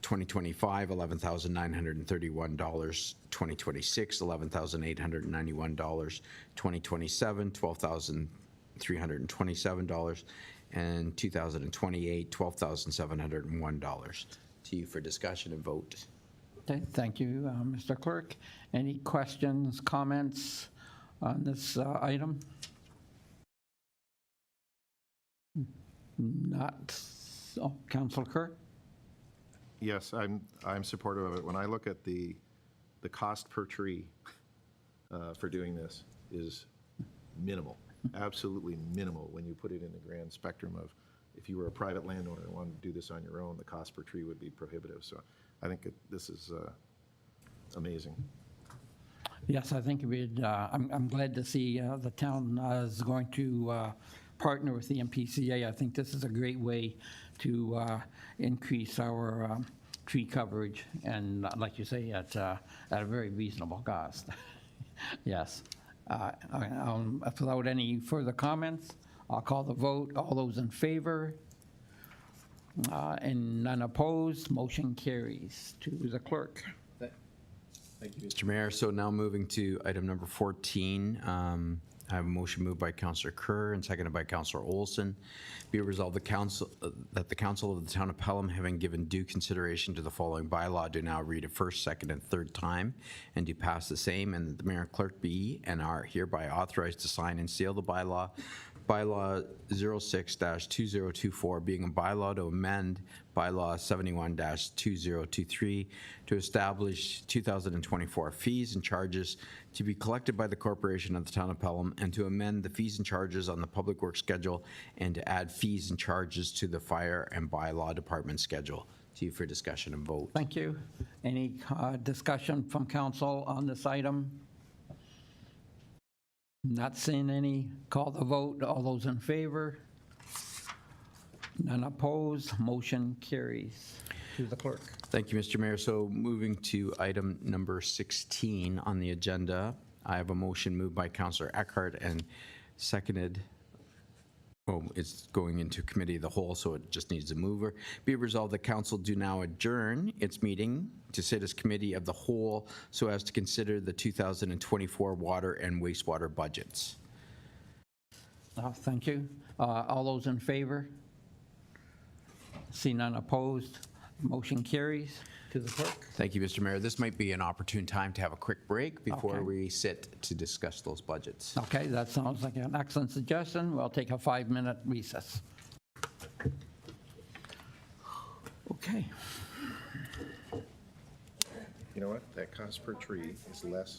2025, $11,931, 2026, $11,891, 2027, $12,327, and 2028, $12,701. To you for discussion and vote.
Okay, thank you, Mr. Clerk. Any questions, comments on this item? Not. Oh, Councillor Kerr?
Yes, I'm supportive of it. When I look at the cost per tree for doing this is minimal. absolutely minimal when you put it in the grand spectrum of if you were a private landowner and wanted to do this on your own, the cost per tree would be prohibitive. So I think this is amazing.
Yes, I think I'm glad to see the town is going to partner with the MPCA. I think this is a great way to increase our tree coverage, and like you say, at a very reasonable cost. Yes. Without any further comments, I'll call the vote. All those in favor? And none opposed, motion carries. To the clerk.
Thank you, Mr. Mayor. So now moving to item number 14. I have a motion moved by Councillor Kerr and seconded by Councillor Olson. Be it resolved that the Council of the Town of Pelham, having given due consideration to the following bylaw, do now read a first, second, and third time and do pass the same, and that the mayor and clerk be and are hereby authorized to sign and seal the bylaw 06-2024, being a bylaw to amend bylaw 71-2023 to establish 2024 fees and charges to be collected by the corporation of the town of Pelham, and to amend the fees and charges on the public works schedule and to add fees and charges to the fire and bylaw department schedule. To you for discussion and vote.
Thank you. Any discussion from council on this item? Not seeing any. Call the vote. All those in favor? None opposed. Motion carries. To the clerk.
Thank you, Mr. Mayor. So moving to item number 16 on the agenda, I have a motion moved by Councillor Eckhart and seconded. Oh, it's going into committee of the whole, so it just needs a mover. Be it resolved that council do now adjourn its meeting to sit as committee of the whole so as to consider the 2024 water and wastewater budgets.
Thank you. All those in favor? See none opposed. Motion carries. To the clerk.
Thank you, Mr. Mayor. This might be an opportune time to have a quick break before
Okay.
we sit to discuss those budgets.
Okay, that sounds like an excellent suggestion. We'll take a 5-minute recess. Okay.
You know what? That cost per tree is less